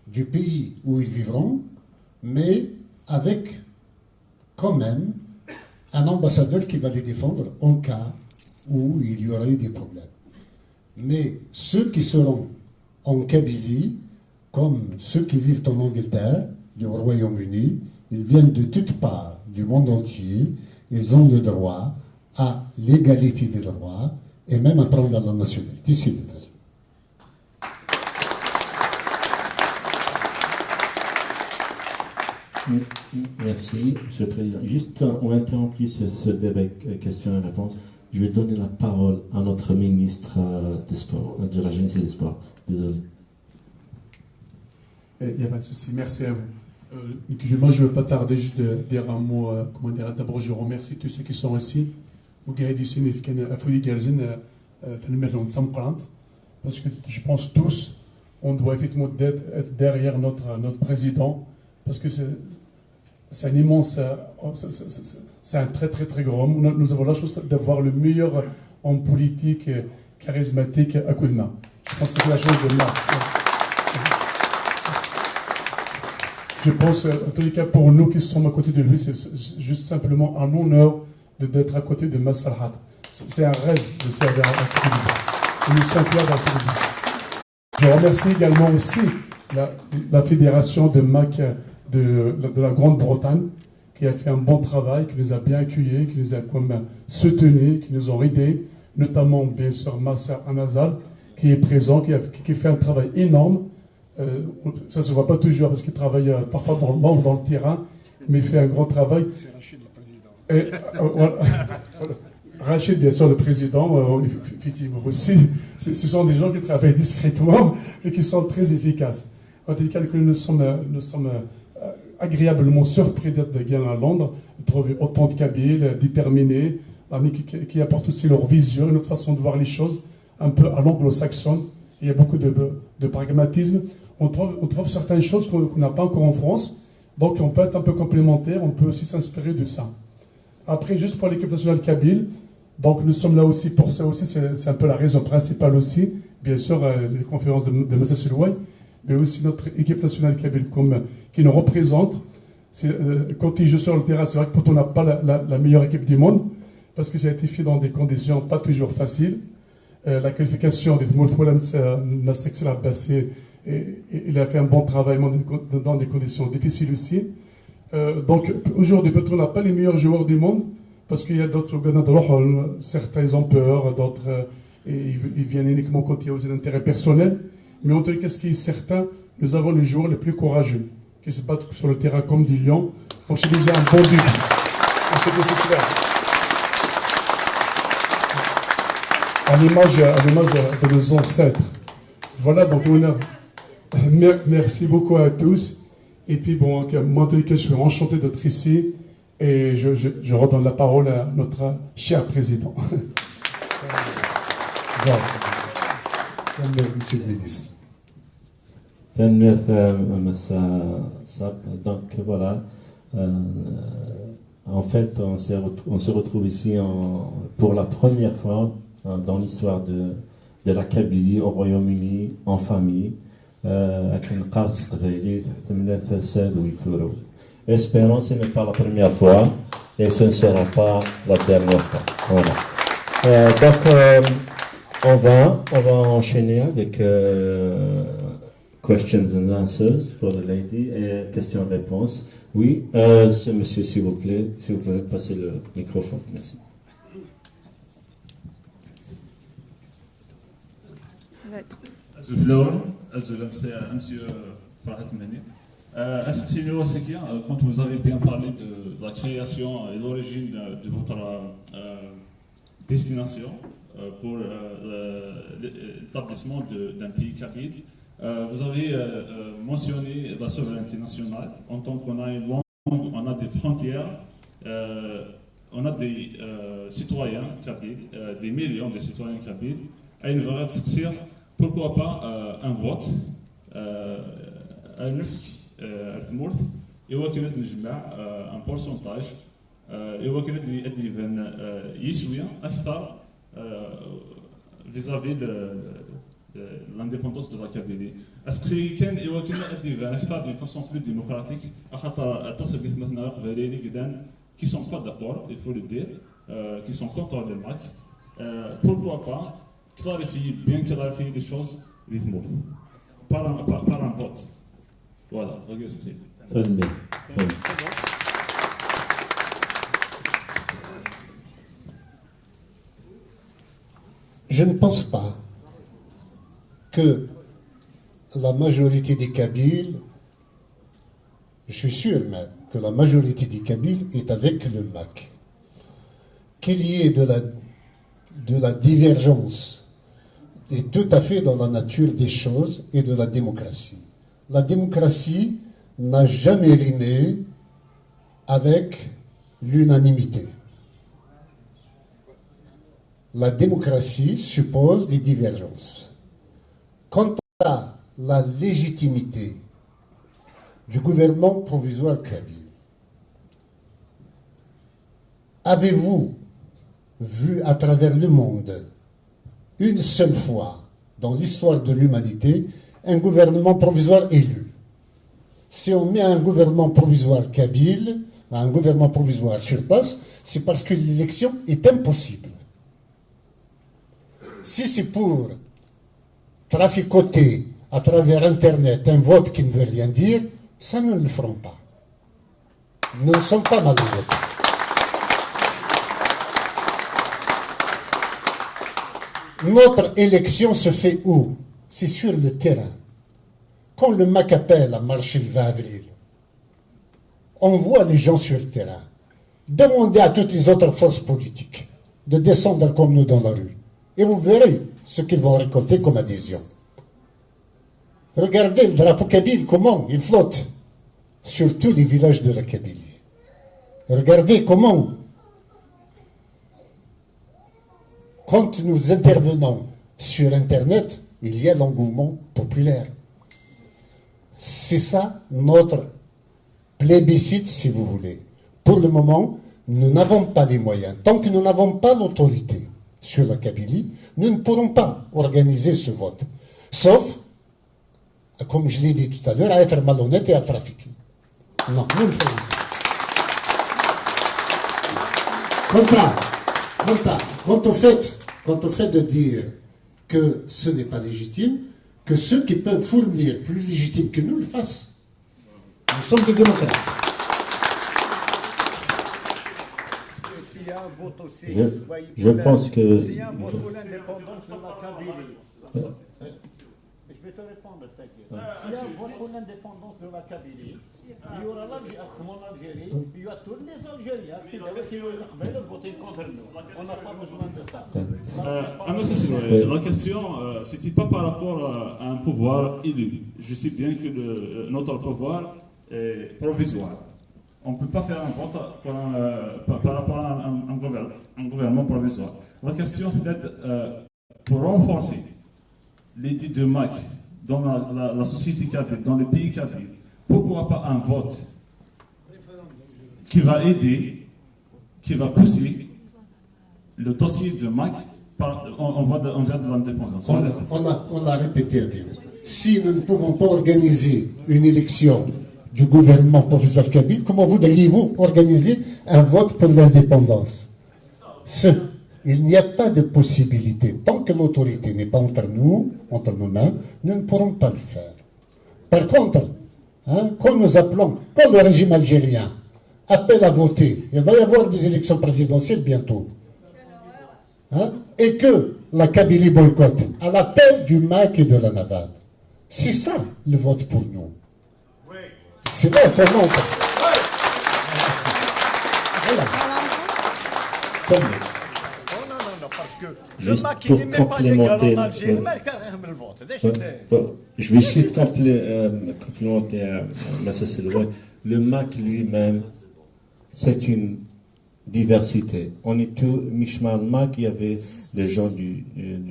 du pays où ils vivront, mais avec quand même un ambassadeur qui va les défendre en cas où il y aurait des problèmes. Mais ceux qui seront en Kabylie, comme ceux qui vivent en Angleterre, au Royaume-Uni, ils viennent de toutes parts du monde entier, ils ont le droit à l'égalité des droits et même à prendre la nationalité s'ils le veulent. Merci, Monsieur le Président. Juste, on interrompt ce débat questions et réponses. Je vais donner la parole à notre ministre des Sports, de la Jeunesse et des Sports. Désolé. Il n'y a pas de souci. Merci à vous. Moi, je ne veux pas tarder, juste de dire un mot. Comment dire, d'abord, je remercie tous ceux qui sont ici. Parce que je pense tous, on doit effectivement être derrière notre président. Parce que c'est un immense, c'est un très très très grand homme. Nous avons la chance d'avoir le meilleur homme politique charismatique à côté de nous. Je pense que c'est la chose de là. Je pense, en tous les cas, pour nous qui sommes à côté de lui, c'est juste simplement un honneur d'être à côté de Mas Farhat. C'est un rêve de servir à côté de lui. Et nous sommes fiers d'être à côté de lui. Je remercie également aussi la fédération de MAC de la Grande-Bretagne, qui a fait un bon travail, qui nous a bien accueillis, qui nous a soutenus, qui nous ont aidés, notamment bien sûr Massa Anazal, qui est présent, qui fait un travail énorme. Ça ne se voit pas toujours parce qu'il travaille parfois dans le terrain, mais il fait un grand travail. Et, voilà. Rachid, bien sûr, le président, effectivement aussi, ce sont des gens qui travaillent discrètement et qui sont très efficaces. En tout cas, nous sommes agréablement surpris d'être à Londres, de trouver autant de Kabyles déterminés, qui apportent aussi leur vision, une autre façon de voir les choses, un peu à l'anglo-saxonne. Il y a beaucoup de pragmatisme. On trouve certaines choses qu'on n'a pas encore en France, donc on peut être un peu complémentaire, on peut aussi s'inspirer de ça. Après, juste pour l'équipe nationale kabyle, donc nous sommes là aussi pour ça aussi, c'est un peu la raison principale aussi, bien sûr, les conférences de M. Selouay, mais aussi notre équipe nationale kabyle qui nous représente. Quand ils jouent sur le terrain, c'est vrai que pourtant on n'a pas la meilleure équipe du monde, parce que ça a été fait dans des conditions pas toujours faciles. La qualification de Tmourt Walem, Nassex Abbassi, il a fait un bon travail dans des conditions difficiles aussi. Donc aujourd'hui, peut-être on n'a pas les meilleurs joueurs du monde, parce qu'il y a d'autres, certains ils ont peur, d'autres ils viennent uniquement quand il y a aussi l'intérêt personnel. Mais en tout cas, ce qui est certain, nous avons les joueurs les plus courageux, qui se battent sur le terrain comme des lions. Donc c'est déjà un bon début. C'est clair. À l'image de nos ancêtres. Voilà, donc merci beaucoup à tous. Et puis bon, moi en tout cas, je suis enchanté d'être ici. Et je redonne la parole à notre cher président. Monsieur le ministre. Donc voilà, en fait, on se retrouve ici pour la première fois dans l'histoire de la Kabylie au Royaume-Uni en famille. Espérons que ce n'est pas la première fois et ce ne sera pas la dernière fois. Voilà. Donc, on va enchaîner avec questions and answers pour the lady et questions-réponses. Oui, ce monsieur, s'il vous plaît, si vous pouvez passer le microphone. Merci. Monsieur Farhat Mani. Quand vous avez bien parlé de la création et l'origine de votre destination pour l'établissement d'un pays kabyle, vous avez mentionné la souveraineté nationale. En tant qu'on a une langue, on a des frontières, on a des citoyens kabyles, des millions de citoyens kabyles. Et une vraie discussion, pourquoi pas un vote, un الثمورث إوا كانت نجمع ان بورسونتاج إوا كانت يؤدي يسوي أكثر vis-à-vis de l'indépendance de la Kabylie. Est-ce que كان إوا كان يؤدي أكثر d'une façon plus démocratique خاطر تصل مثلا قبائلي قدام qui sont pas d'accord, il faut le dire, qui sont contre le MAC. Pourquoi pas bien clarifier les choses des Thmourth par un vote. Voilà, regarde ce que c'est. Très bien. Je ne pense pas que la majorité des Kabyles, je suis sûr même que la majorité des Kabyles est avec le MAC. Qu'il y ait de la divergence est tout à fait dans la nature des choses et de la démocratie. La démocratie n'a jamais rimé avec l'unanimité. La démocratie suppose des divergences. Quant à la légitimité du gouvernement provisoire kabyle, avez-vous vu à travers le monde une seule fois dans l'histoire de l'humanité un gouvernement provisoire élu? Si on met un gouvernement provisoire kabyle, un gouvernement provisoire sur place, c'est parce que l'élection est impossible. Si c'est pour traficoter à travers Internet un vote qui ne veut rien dire, ça nous ne le ferons pas. Nous ne sommes pas malheureux. Notre élection se fait où? C'est sur le terrain. Quand le MAC appelle à marcher le 20 avril, on voit les gens sur le terrain. Demandez à toutes les autres forces politiques de descendre comme nous dans la rue. Et vous verrez ce qu'ils vont récolter comme adhésion. Regardez le drapeau kabyle, comment il flotte sur tous les villages de la Kabylie. Regardez comment, quand nous intervenons sur Internet, il y a l'engouement populaire. C'est ça notre plébiscite, si vous voulez. Pour le moment, nous n'avons pas les moyens. Tant que nous n'avons pas l'autorité sur la Kabylie, nous ne pourrons pas organiser ce vote. Sauf, comme je l'ai dit tout à l'heure, à être malhonnête et à trafiquer. Non, nous le faisons. Quant au fait de dire que ce n'est pas légitime, que ceux qui peuvent fournir plus légitime que nous le fassent. Nous sommes des démocrates. Je pense que... S'il y a un vote pour l'indépendance de la Kabylie, je vais te répondre, t'inquiète. S'il y a un vote pour l'indépendance de la Kabylie, il y aura l'Algérie, il y aura tous les Algériens qui veulent voter contre nous. On n'a pas besoin de ça. Monsieur Siloué, la question, c'était pas par rapport à un pouvoir élu. Je sais bien que notre pouvoir est provisoire. On ne peut pas faire un vote par rapport à un gouvernement provisoire. La question c'est d'être pour renforcer l'idée de MAC dans la société kabyle, dans le pays kabyle. Pourquoi pas un vote qui va aider, qui va pousser le dossier de MAC envers de l'indépendance? On a répété bien. Si nous ne pouvons pas organiser une élection du gouvernement provisoire kabyle, comment voudriez-vous organiser un vote pour l'indépendance? Il n'y a pas de possibilité. Tant que l'autorité n'est pas entre nous, entre nos mains, nous ne pourrons pas le faire. Par contre, quand nous appelons, quand le régime algérien appelle à voter, il va y avoir des élections présidentielles bientôt, et que la Kabylie boycotte à l'appel du MAC et de la Navade. C'est ça le vote pour nous. C'est là qu'on entre. Voilà. Juste pour complémenter, je vais juste complémenter à M. Siloué. Le MAC lui-même, c'est une diversité. On est tous, Mishmal MAC, il y avait des gens du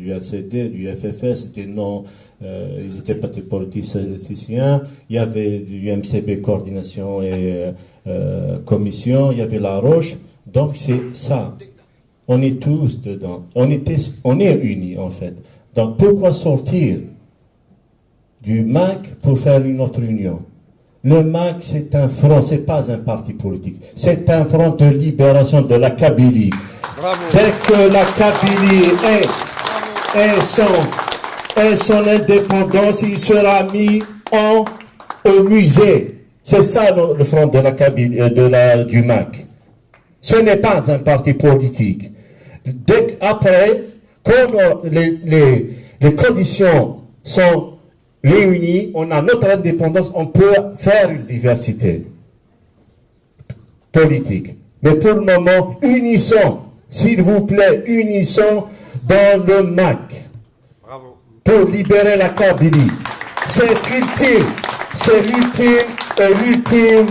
LCD, du FFS, des noms, ils n'étaient pas des politiciens, il y avait du MCB, coordination et commission, il y avait La Roche, donc c'est ça. On est tous dedans. On est unis, en fait. Donc, pourquoi sortir du MAC pour faire une autre union? Le MAC, c'est un front, c'est pas un parti politique. C'est un front de libération de la Kabylie. Bravo. Dès que la Kabylie et son indépendance, il sera mis au musée. C'est ça le front de la Kabylie, du MAC. Ce n'est pas un parti politique. Après, quand les conditions sont réunies, on a notre indépendance, on peut faire une diversité politique. Mais pour le moment, unissons, s'il vous plaît, unissons dans le MAC. Bravo. Pour libérer la Kabylie. C'est l'ultime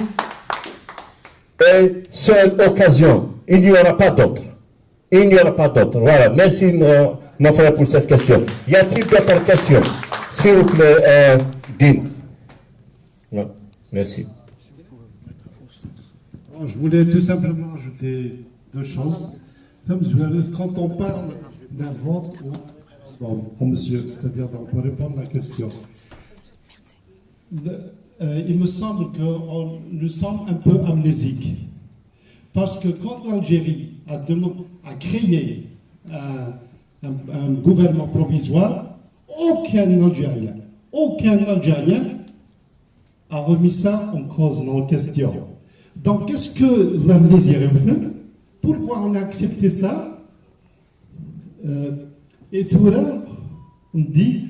et seule occasion. Il n'y aura pas d'autre. Il n'y aura pas d'autre. Voilà. Merci, mon frère, pour cette question. Y a-t-il d'autres questions? S'il vous plaît, Dean. Non. Merci. Je voulais tout simplement ajouter deux choses. Quand on parle d'un vote, monsieur, c'est-à-dire pour répondre à la question, il me semble que nous sommes un peu amnésiques. Parce que quand l'Algérie a créé un gouvernement provisoire, aucun Algérien a remis ça en cause, en question. Donc, qu'est-ce que l'amnésie est? Pourquoi on a accepté ça? Et Toura, on dit,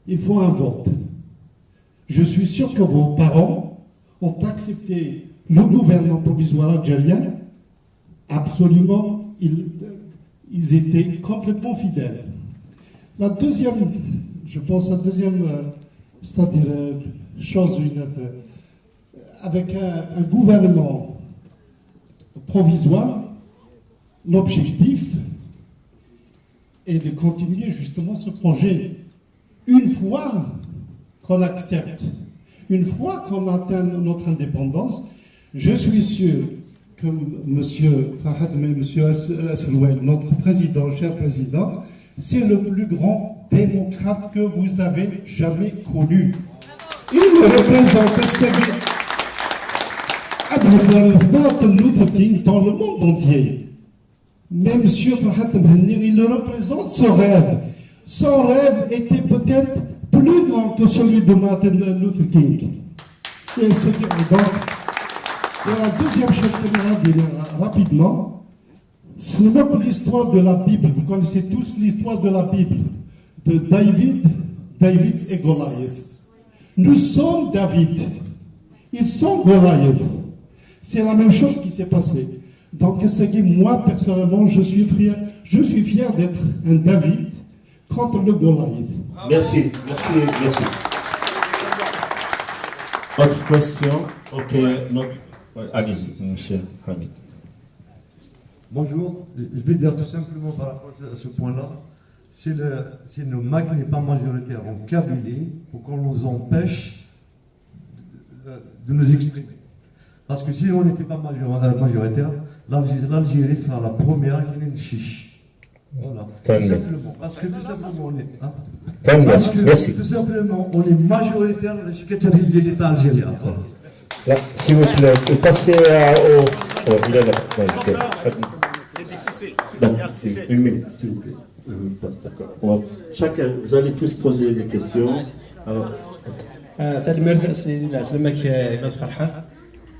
il faut un vote. Je suis sûr que vos parents ont accepté le gouvernement provisoire algérien absolument, ils étaient complètement fidèles. La deuxième, je pense, la deuxième, c'est-à-dire chose, avec un gouvernement provisoire, l'objectif est de continuer justement ce projet. Une fois qu'on accepte, une fois qu'on atteint notre indépendance, je suis sûr que M. Farhad, M. Asselouel, notre président, cher président, c'est le plus grand démocrate que vous avez jamais connu. Il représente Martin Luther King dans le monde entier. Mais M. Farhad Mhenni, il représente son rêve. Son rêve était peut-être plus grand que celui de Martin Luther King. Et la deuxième chose que je vais dire rapidement, ce n'est pas l'histoire de la Bible. Vous connaissez tous l'histoire de la Bible, de David et Goliath. Nous sommes David, ils sont Goliath. C'est la même chose qui s'est passée. Donc, moi, personnellement, je suis fier d'être un David contre le Goliath. Merci. Autre question? Ok, non. Allez-y, monsieur Hamid. Bonjour, je vais dire tout simplement par rapport à ce point-là, si le MAC n'est pas majoritaire en Kabylie, pour qu'on nous empêche de nous exprimer. Parce que si on n'était pas majoritaire, l'Algérie sera la première qui est une chiche. Voilà. Tout simplement. Parce que tout simplement on est. Parce que tout simplement on est majoritaire de l'État algérien. Là, s'il vous plaît, passez au. Oh, il est là. Une minute, s'il vous plaît. D'accord. Chacun, vous allez tous poser des questions. Alors. تلميذ سيدي العسلمك مس فرحة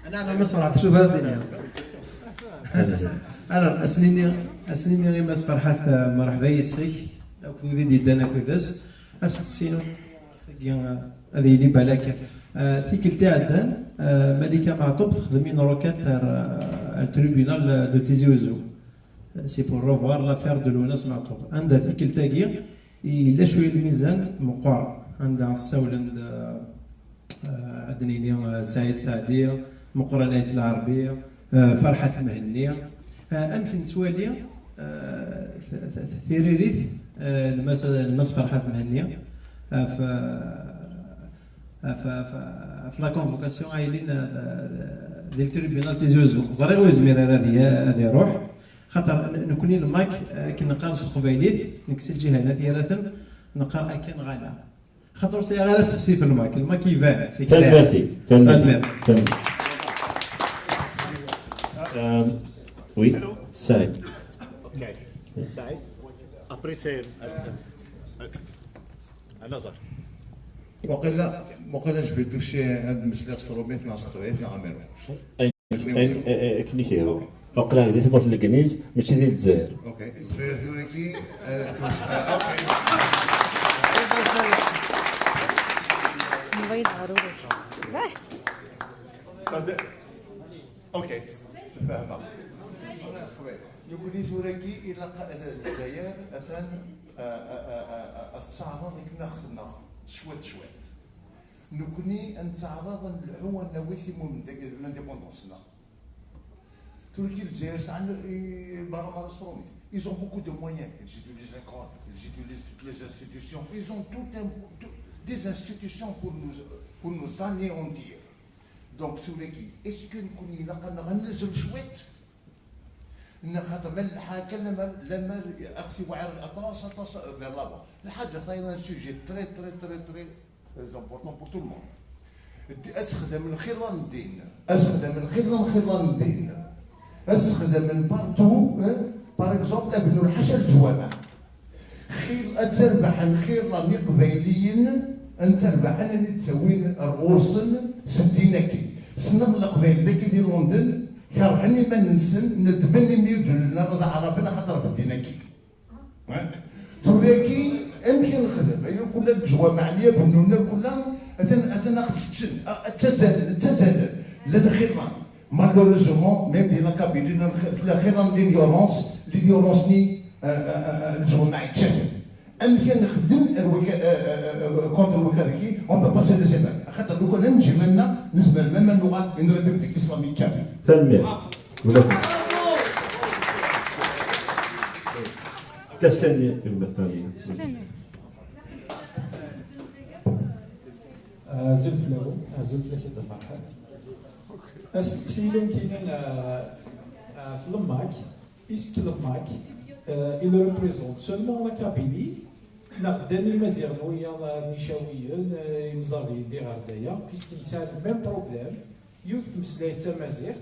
أنا مس فرحة شوف هذه الدنيا أنا أسنيني غير مس فرحة مرحبا يسك لو كذي ديدنا كذس أستسينو هذه اللي بالك ثيك التاعدان ملكة معطوب تخدمين روكات التريبيونال دو تيزي وزو سي بور روفوار لافير دو لوناس معطوب عندها ثيك التاقي إلا شوية الميزان مقارن عندها السولند عدنيني سعيد سعدية مقرنات العربية فرحة مهنية أمكن توالي ثيريريث المس فرحة مهنية في لا كونفوكاسيون عايلين ديال التريبيونال تيزوزو زريغ ويزمير هذه روح خاطر نكوني الماك كي نقارس قبيليت نكسل جهه ثيرة نقرا كان غالا خاطر سي غير استحسي في الماك يبان سي كلير Oui, Saïd. Ok. Saïd. Après c'est النظر. وقيلا جبت دوشي هاد المسلك ستروبيت مع ستريت مع عمير. كنيكيرو. وقيلا هذه تموت الكنيز ماشي ديال الجزائر. اوكي. في ثوريكي اوكي. نبيض ضروري. اوكي. فاهمة. يقول لي ثوريكي الى الجزائر اثن استعرض ناخذ شوات نكوني نتعرض للعوان نويثي من لانديبوندونسنا تركي الجزائر عندنا برا مارسترومي ils ont beaucoup de moyens ils utilisent l'école ils utilisent toutes les institutions ils ont des institutions pour nous anéantir donc ثوريكي est-ce que نكوني لقنا غنزل شويت نخاطر لما اختي وعر اطاس vers là-bas الحاجه ثاني سوجي تري تري تري تري امبورطون بور تو الموند استخدم من خلال الدين استخدم من خلال الدين استخدم من بارتو باغ اكزومبل ابن الحشا الجوامع خير اتربح الخير راني قبيليين انت ربح انا نتسوين الرورسن سديناكي سنغ القبيل ذاك ديال لندن كرهني ما ننسن ندبني ميدل نرضى عربنا خاطر بديناكي توريكي امكن نخدم هي كلها الجوامع عليا بنونا كلها اتنا اختتن تزال لا خير malheureusement même dans la Kabylie la l'ignorance ni الجماعة يتشافى أمكن نخدم كونتر الوكالة on peut passer les événements خاطر لو كان نجي منا نسبة ميم اللغة une république islamique كاملة. تنمية. كاستني المثالية. زلفلة كده فرحة. السيلم كاين في الماك يسكل الماك il représente seulement la Kabylie نقدان المزيغنوية النشاويين المزاريين دي غردايا puisqu'il c'est le même problème يوث مسلاية تمازيغ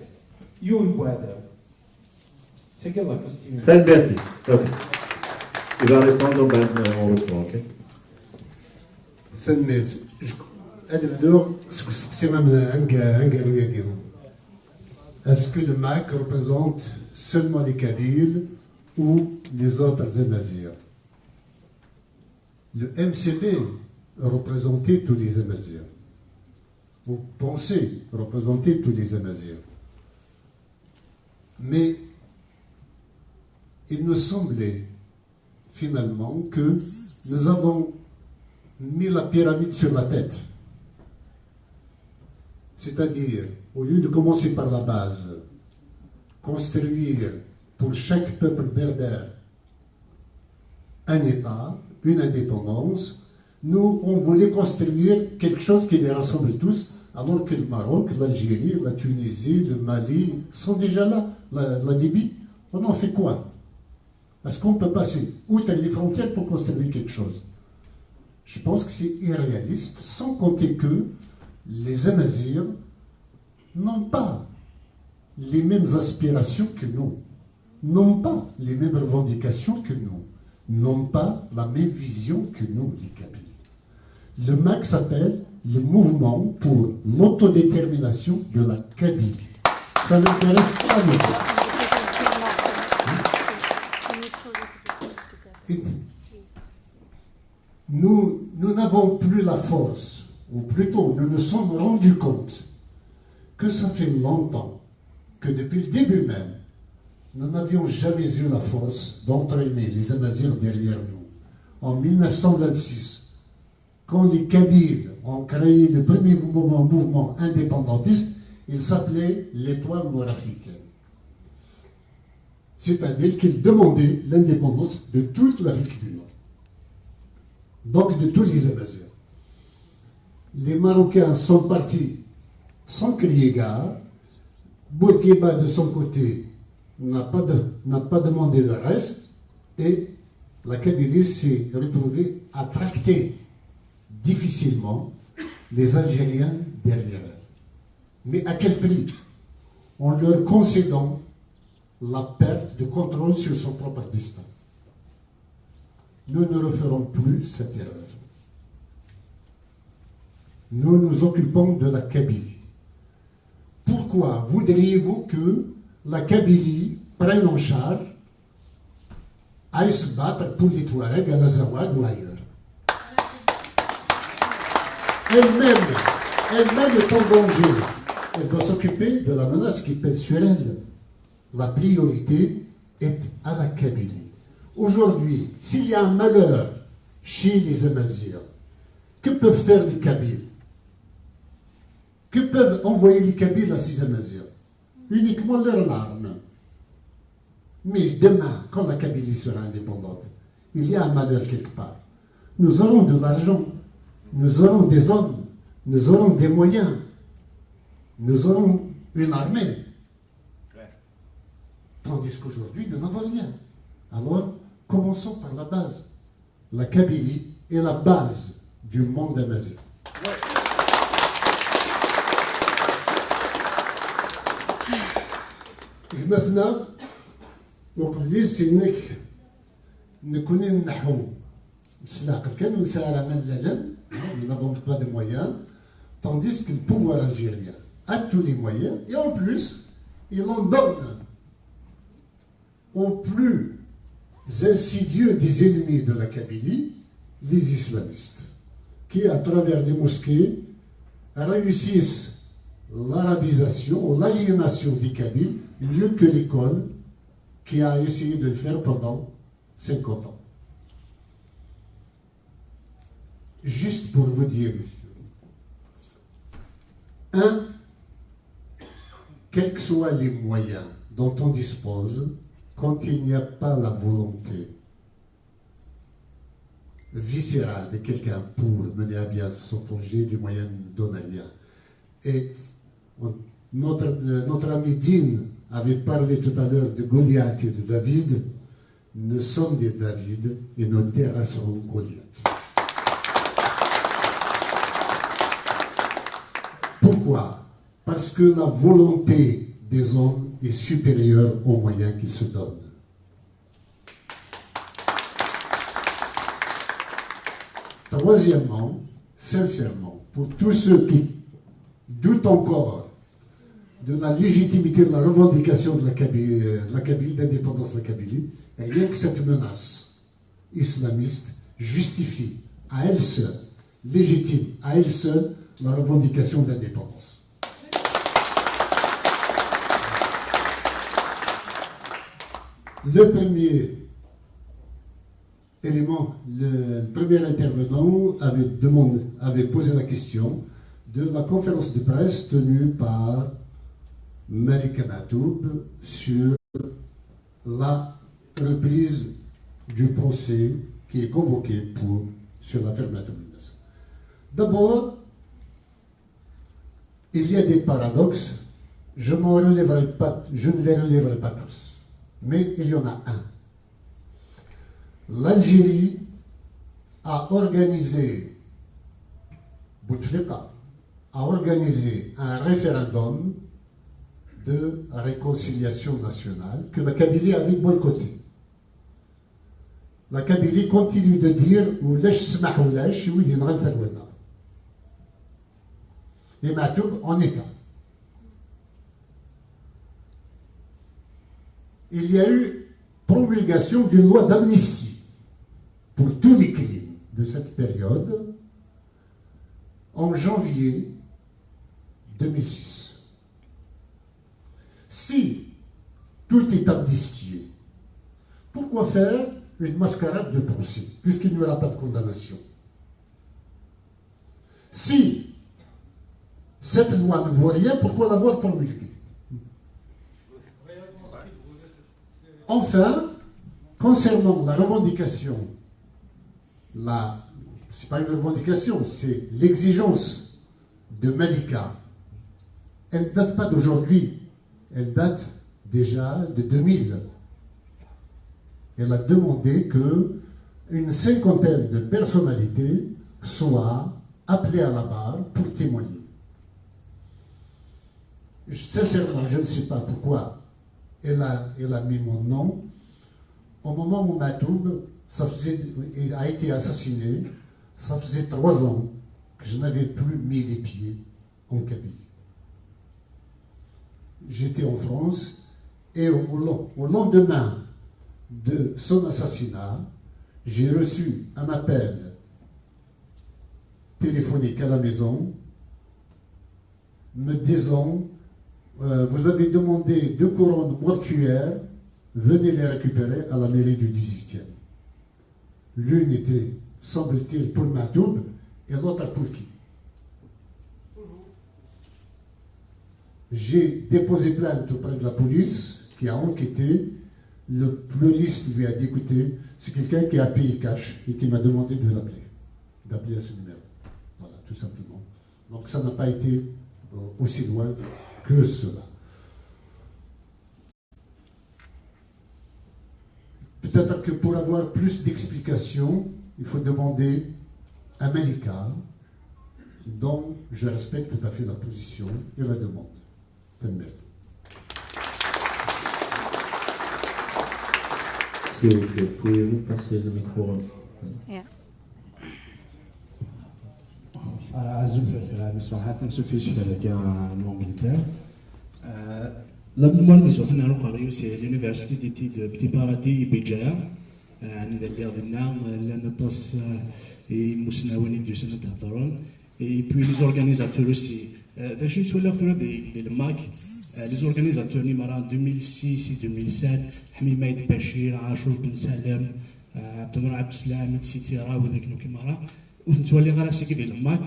يون بوادر تاكي الله كوستيمين Très bien. Ok. Il va répondre maintenant en retour, ok? Est-ce que le MAC représente seulement les Kabyles ou les autres Amazirs? Le MCB représentait tous les Amazirs. Vous pensez représenter tous les Amazirs. Mais il nous semblait finalement que nous avons mis la pyramide sur la tête. C'est-à-dire, au lieu de commencer par la base, construire pour chaque peuple berbère un État, une indépendance, nous, on voulait construire quelque chose qui les rassemble tous, alors que le Maroc, l'Algérie, la Tunisie, le Mali sont déjà là. La Libye, on en fait quoi? Est-ce qu'on peut passer outre les frontières pour construire quelque chose? Je pense que c'est irréaliste, sans compter que les Amazirs n'ont pas les mêmes aspirations que nous, n'ont pas les mêmes revendications que nous, n'ont pas la même vision que nous, les Kabyles. Le MAC s'appelle le Mouvement pour l'autodétermination de la Kabylie. Ça n'intéresse pas les gens. Nous n'avons plus la force, ou plutôt nous nous sommes rendus compte que ça fait longtemps, que depuis le début même, nous n'avions jamais eu la force d'entraîner les Amazirs derrière nous. En 1926, quand les Kabyles ont créé le premier mouvement indépendantiste, il s'appelait l'Étoile nord-africaine. C'est-à-dire qu'il demandait l'indépendance de toute l'Afrique du Nord. Donc de tous les Amazirs. Les Marocains sont partis sans crier gare. Bourguiba, de son côté, n'a pas demandé le reste. Et la Kabylie s'est retrouvée à tracter difficilement les Algériens derrière elle. Mais à quel prix? En leur concédant la perte de contrôle sur son propre destin. Nous ne referons plus cette erreur. Nous nous occupons de la Kabylie. Pourquoi voudriez-vous que la Kabylie prenne en charge à se battre pour les Touaregs à l'Azawad ou ailleurs? Elle-même est en danger. Elle doit s'occuper de la menace qui pèse sur elle. La priorité est à la Kabylie. Aujourd'hui, s'il y a un malheur chez les Amazirs, que peuvent faire les Kabyles? Que peuvent envoyer les Kabyles à ces Amazirs? Uniquement leurs armes. Mais demain, quand la Kabylie sera indépendante, il y a un malheur quelque part. Nous aurons de l'argent, nous aurons des hommes, nous aurons des moyens, nous aurons une armée. Tandis qu'aujourd'hui, nous n'avons rien. Alors, commençons par la base. La Kabylie est la base du monde amazigh. مثلا وقبلي سينك نكون نحو سلاق كان نسارع ملالا nous n'avons pas de moyens tandis que le pouvoir algérien a tous les moyens et en plus il en donne aux plus insidieux des ennemis de la Kabylie, les islamistes qui à travers des mosquées réussissent l'arabisation ou l'aliénation des Kabyles mieux que l'école qui a essayé de le faire pendant 50 ans. Juste pour vous dire, monsieur, quels que soient les moyens dont on dispose, quand il n'y a pas la volonté viscérale de quelqu'un pour mener à bien son projet du moyen donalien. Et notre ami Dean avait parlé tout à l'heure de Goliath et de David. Nous sommes des David et nos terres seront Goliath. Pourquoi? Parce que la volonté des hommes est supérieure aux moyens qu'ils se donnent. Troisièmement, sincèrement, pour tous ceux qui doutent encore de la légitimité de la revendication de la Kabylie, d'indépendance de la Kabylie, rien que cette menace islamiste justifie à elle seule, légitime à elle seule, la revendication d'indépendance. Le premier élément, le premier intervenant avait posé la question de la conférence de presse tenue par Malika Matoub sur la reprise du procès qui est convoqué sur l'affaire Matoub. D'abord, il y a des paradoxes, je ne les relèverai pas tous, mais il y en a un. L'Algérie a organisé, Bouteflika a organisé un référendum de réconciliation nationale que la Kabylie avait boycotté. La Kabylie continue de dire et Matoub en état. Il y a eu promulgation d'une loi d'amnistie pour tous les crimes de cette période en janvier 2006. Si tout est amnistié, pourquoi faire une mascarade de procès, puisqu'il n'y aura pas de condamnation? Si cette loi ne vaut rien, pourquoi l'avoir promulguée? Enfin, concernant la revendication, ce n'est pas une revendication, c'est l'exigence de Malika. Elle ne date pas d'aujourd'hui, elle date déjà de 2000. Elle a demandé qu'une cinquantaine de personnalités soient appelées à la barre pour témoigner. Sincèrement, je ne sais pas pourquoi elle a mis mon nom. Au moment où Matoub a été assassiné, ça faisait 3 ans que je n'avais plus mis les pieds en Kabylie. J'étais en France et au lendemain de son assassinat, j'ai reçu un appel téléphonique à la maison me disant vous avez demandé 2 couronnes mortuaires, venez les récupérer à la mairie du 18e. L'une était, semble-t-il, pour Matoub et l'autre pour qui? J'ai déposé plainte auprès de la police qui a enquêté. Le fleuriste lui a dit écoutez, c'est quelqu'un qui a payé cash et qui m'a demandé de d'appeler à ce numéro. Voilà, tout simplement. Donc ça n'a pas été aussi loin que cela. Peut-être que pour avoir plus d'explications, il faut demander à Malika, dont je respecte tout à fait la position et la demande. S'il vous plaît, pouvez-vous passer le micro? Yeah. L'Angleterre c'est l'université d'études préparatives بجاع يعني ذا قلنا لأن تص مسناونين ديال سنة تهضرون et puis les organisateurs aussi فاش نتولى في ديال الماك لي زورغانيزاتور نيمارا 2006 2007 حميد مايد بشير عاشور بن سلام عبد المنعم عبد السلام سيتي راو ذاك نو كيمارا ونتولي غير سيكي ديال الماك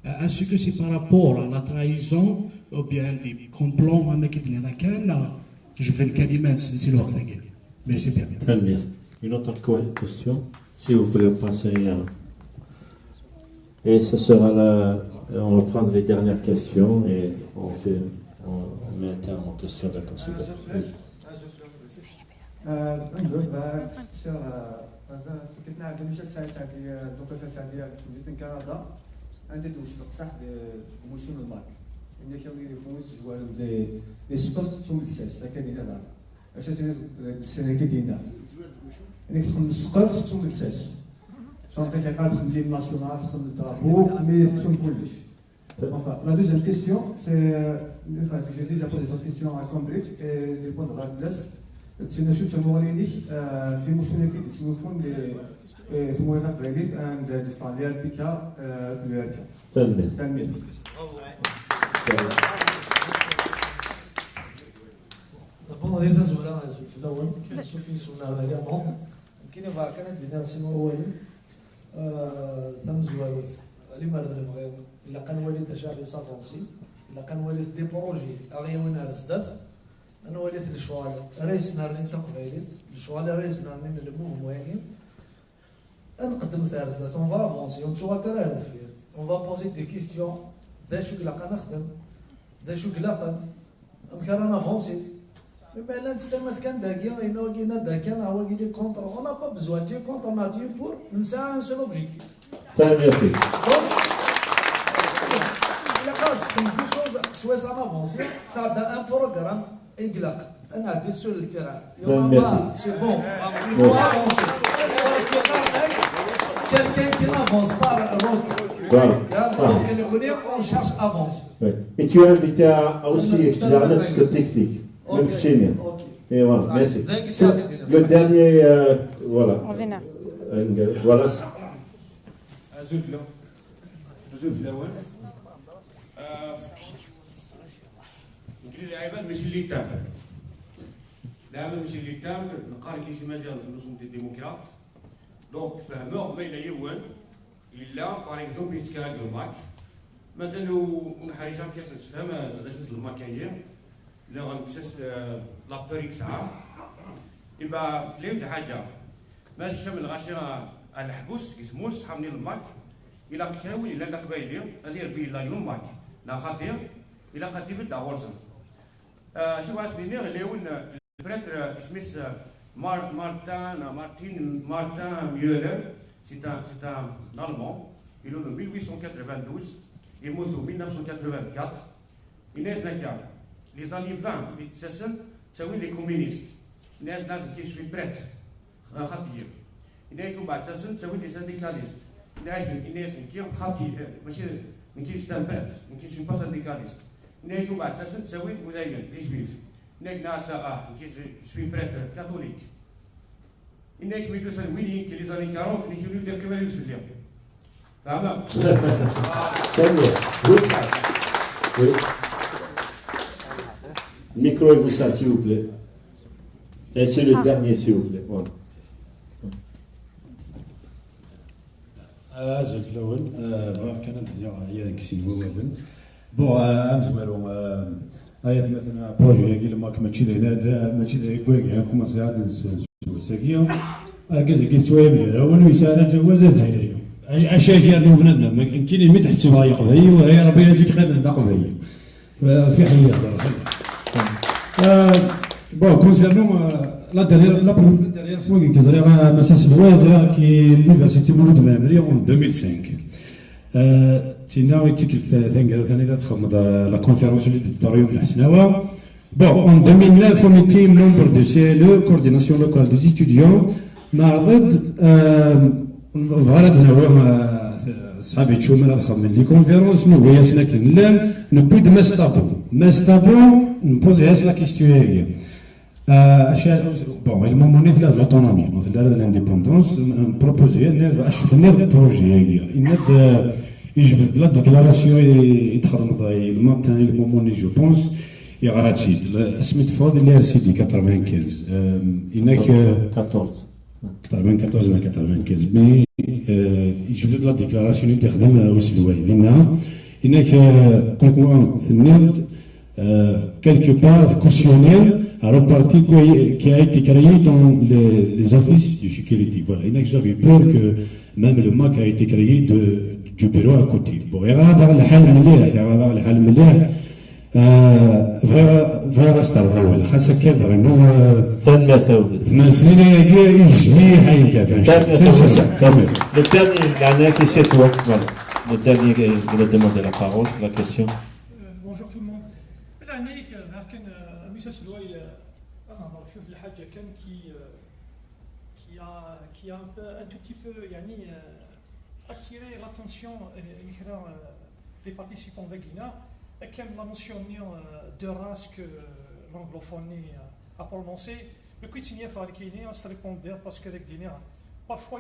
est-ce que c'est par rapport à la trahison ou bien des complots ما كيدني هذا كان جبد الكلمات سي الوقت ديالي ميرسي بيان. Très bien. Une autre question, si vous voulez passer. Et ce sera là, on va prendre les dernières questions et on met un terme aux questions-réponses. كنا عندنا مشات ساعه ديال الدكتور ديال كندا عندي توصل صح موسم الماك اللي كانوا يديروا جوال دي سبورت ثم الساس هكا ديال هذا اش السنه كدينا يعني تدخل السقف ثم الساس شونتي كيقال تدخل لي ناسيونال تدخل الدرابو مي تدخل كلش. Enfin, la deuxième question, c'est, enfin, j'ai déjà posé cette question à Cambridge et répondre à l'Est. C'est une chose sur Moralini, في مسؤولين يسمون في موافقة بيريز and the فعاليات بيكا الويركا. تنمية. Bon, les deux voilà, je vais voir. Quel suffit sur la également. كاين بقى كانت دينا سي موالي تمزوالف اللي مرض البغيض الا كان والد شافي صافونسي الا كان والد دي بروجي اغي وين رزدف انا وليت الشوال رئيس نار اللي تقبيلت الشوال رئيس نار من الموفمون نقدم فيها رزدف اون فا افونسي اون تشوا ترى فيه اون فا بوزي دي كيستيون دا شو كلا نخدم دا شو كلا امكان انا افونسي Mais là, tu peux mettre qu'un daguerre et non, il y a un daguerre, il y a contre. On n'a pas besoin de contre nature pour un seul objectif. Très bien fait. Donc, il y a quelque chose, soit ça avance, tu as un programme éclat. On a des sur le terrain. C'est bon. Il faut avancer. Quelqu'un qui n'avance pas Voilà. Donc, on connaît, on cherche à avancer. Et tu es invité à aussi expliquer ce que technique. Même Chine. Et voilà, merci. Le dernier, voilà. Voilà. زوج الاول يمكن العباد ماشي اللي تام العمل ماشي اللي تام نقال كاين شي مجال في النظم ديال الديمقراط دونك فهموا ما الا يوان الا باغ اكزومبل يتكاد الماك مازالوا حاجه كيف تفهم لجنه الماكيه اللي غنكسس لابوريك ساعه يبقى تلاقيت الحاجه ماشي شامل غاشي على الحبوس كيسمول صحابني الماك الى كاول الى لا قبايلي غادي يربي لا الماك لا خاطير الى قد تبدا ورزن شو عاسبيني اللي هو البريتر سميث مارتين ميولر c'est un allemand il est né en 1892 il est mort en 1984 الناس هناك les années 20 تسلسل تساوي لي كومونيست الناس كيسوي بريت خاطير الناس من بعد تسلسل تساوي لي سانديكاليست الناس كي خاطير ماشي ما كاينش بريت ما كاينش با سانديكاليست الناس من بعد تسلسل تساوي مدين لي جويف الناس كيسوي بريت كاثوليك الناس ميدو سالويني كي لي زاني 40 اللي كانوا يديروا كما يوسف اليوم فهمت Micro et vous ça, s'il vous plaît. Et c'est le dernier, s'il vous plaît. Voilà. زوج الاول كانت هي ديك السيد وابن بون امزوالو ايات مثلا بروجي كي ماك ماشي هنا ماشي كويك كوما ساعه ساكيه كازا كيتسوي ميا هو يسال الجوازات زايريه اشاكي انه بنادم كاين مي تحت هاي قضيه وهي ربي انت تخدم قضيه في حياه بون كونسيرنون لا ديريير فوق كيزريغا مساس الوازره كي لونيفرسيتي مولود مامري اون 2005 تينا ويتيكل ثاني ثاني تخمض لا كونفيرونس اللي دار يوم الحسناوه بون اون 2009 اون ايتي نومبر دو سي ال او كورديناسيون لوكال دي ستوديون نعرض فهاد هو صحابي تشوف من خمم لي كونفيرونس نو هي سناكن لا نبود ما ستابو نبوزي هاس لا كيستيون هي اشياء بون المونيت لا لوتونومي مثلا لانديبوندونس بروبوزي الناس باش تنير بروجي هي يجبد لا ديكلاراسيون يتخدم الماتان المومون جو بونس يغراتيد اسميت فود اللي سيدي 95 هناك 14 94 ولا 95 مي يجبد لا ديكلاراسيون اللي تخدم وسلوي لنا هناك كونكور ثنيت quelque part cautionnel à repartir qui a été créé dans les offices de sécurité. Voilà, et j'avais peur que même le MAC a été créé du bureau à côté. Bon, il y a le حل مليح، il y a le مليح. فغير استغرب خاصة كيف فريمون ثمان ثوب 8 سنين يجمي حين كافين تمام. Le dernier Yannick, c'est toi. Voilà. Le dernier il a demandé la parole, la question. Bonjour tout le monde. Yannick, كان ميسا سلوي أنا نعرف في الحاجة كان qui a un tout petit peu يعني attiré l'attention des participants de Guinée. Comme l'a mentionné de race que l'anglophonie a prononcé, le quotidien Farkini a se répondre parce que avec Guinée, parfois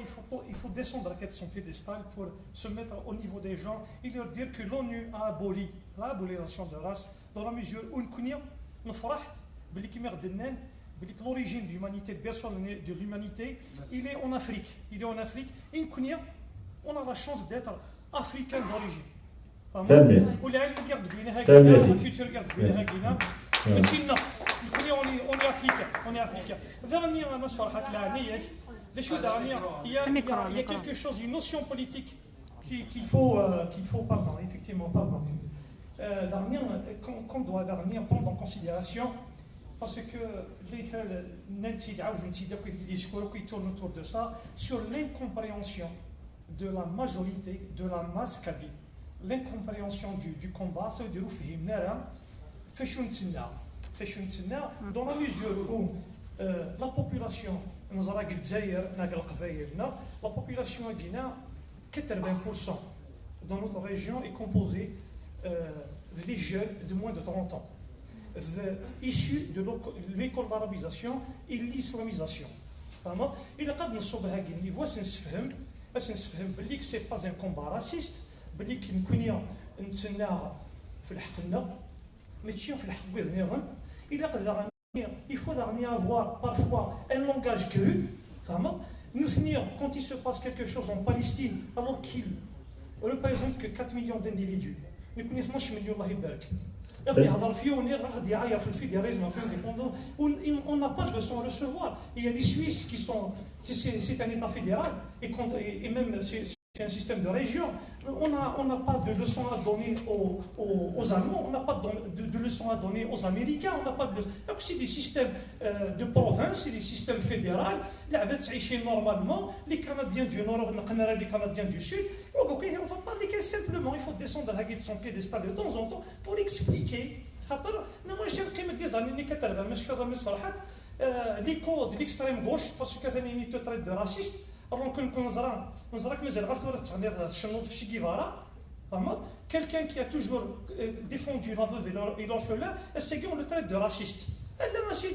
il faut descendre à son piédestal pour se mettre au niveau des gens et leur dire que l'ONU a aboli l'abolition de race dans la mesure où nous فرح باللي كيما غدنا باللي l'origine de l'humanité, le berceau de l'humanité, il est en Afrique. Il est en Afrique. Et on a la chance d'être africain d'origine. والعلم قاعد بينا هكذا والكولتور قاعد بينا هكذا ماشينا on est africain dernier الناس فرحت لعنيك شو dernier il y a quelque chose une notion politique qu'il faut pardon effectivement pardon dernier qu'on doit dernier prendre en considération parce que les ننتي عاود نتي داك الديسكور qui tourne autour de ça sur l'incompréhension de la majorité de la masse kabyle. L'incompréhension du combat, ça veut dire dans la mesure où la population, la population à Guinée, 80% dans notre région est composée de jeunes de moins de 30 ans, issus de l'école d'arabisation et l'islamisation. Il a pas de niveau, c'est que ce n'est pas un combat raciste. بلي كنكونيا نتسناها في الحقنا ماشي في الحق بوذ نظام الا قد il faut avoir parfois un langage cru فاهمه nous quand il se passe quelque chose en Palestine alors qu'il représente que 4 millions d'individus يكون 12 مليون الله يبارك غادي يهضر فيه غادي يعاير في الفيدراليزم في الانديبوندون on n'a pas de leçon à recevoir il y a les Suisses qui sont c'est un état fédéral et même c'est un système de région. On n'a pas de leçons à donner aux Allemands, on n'a pas de leçons à donner aux Américains, on n'a pas de leçons. Donc c'est des systèmes de province, c'est des systèmes fédéraux. Normalement, les Canadiens du Nord, les Canadiens du Sud, on va parler simplement, il faut descendre à son piédestal de temps en temps pour expliquer. Moi je dirais des années 80, les codes de l'extrême gauche, parce que ils te traitent de raciste. Alors quelqu'un qui a toujours défendu la veuve et l'orphelin, on le traite de raciste. Merci.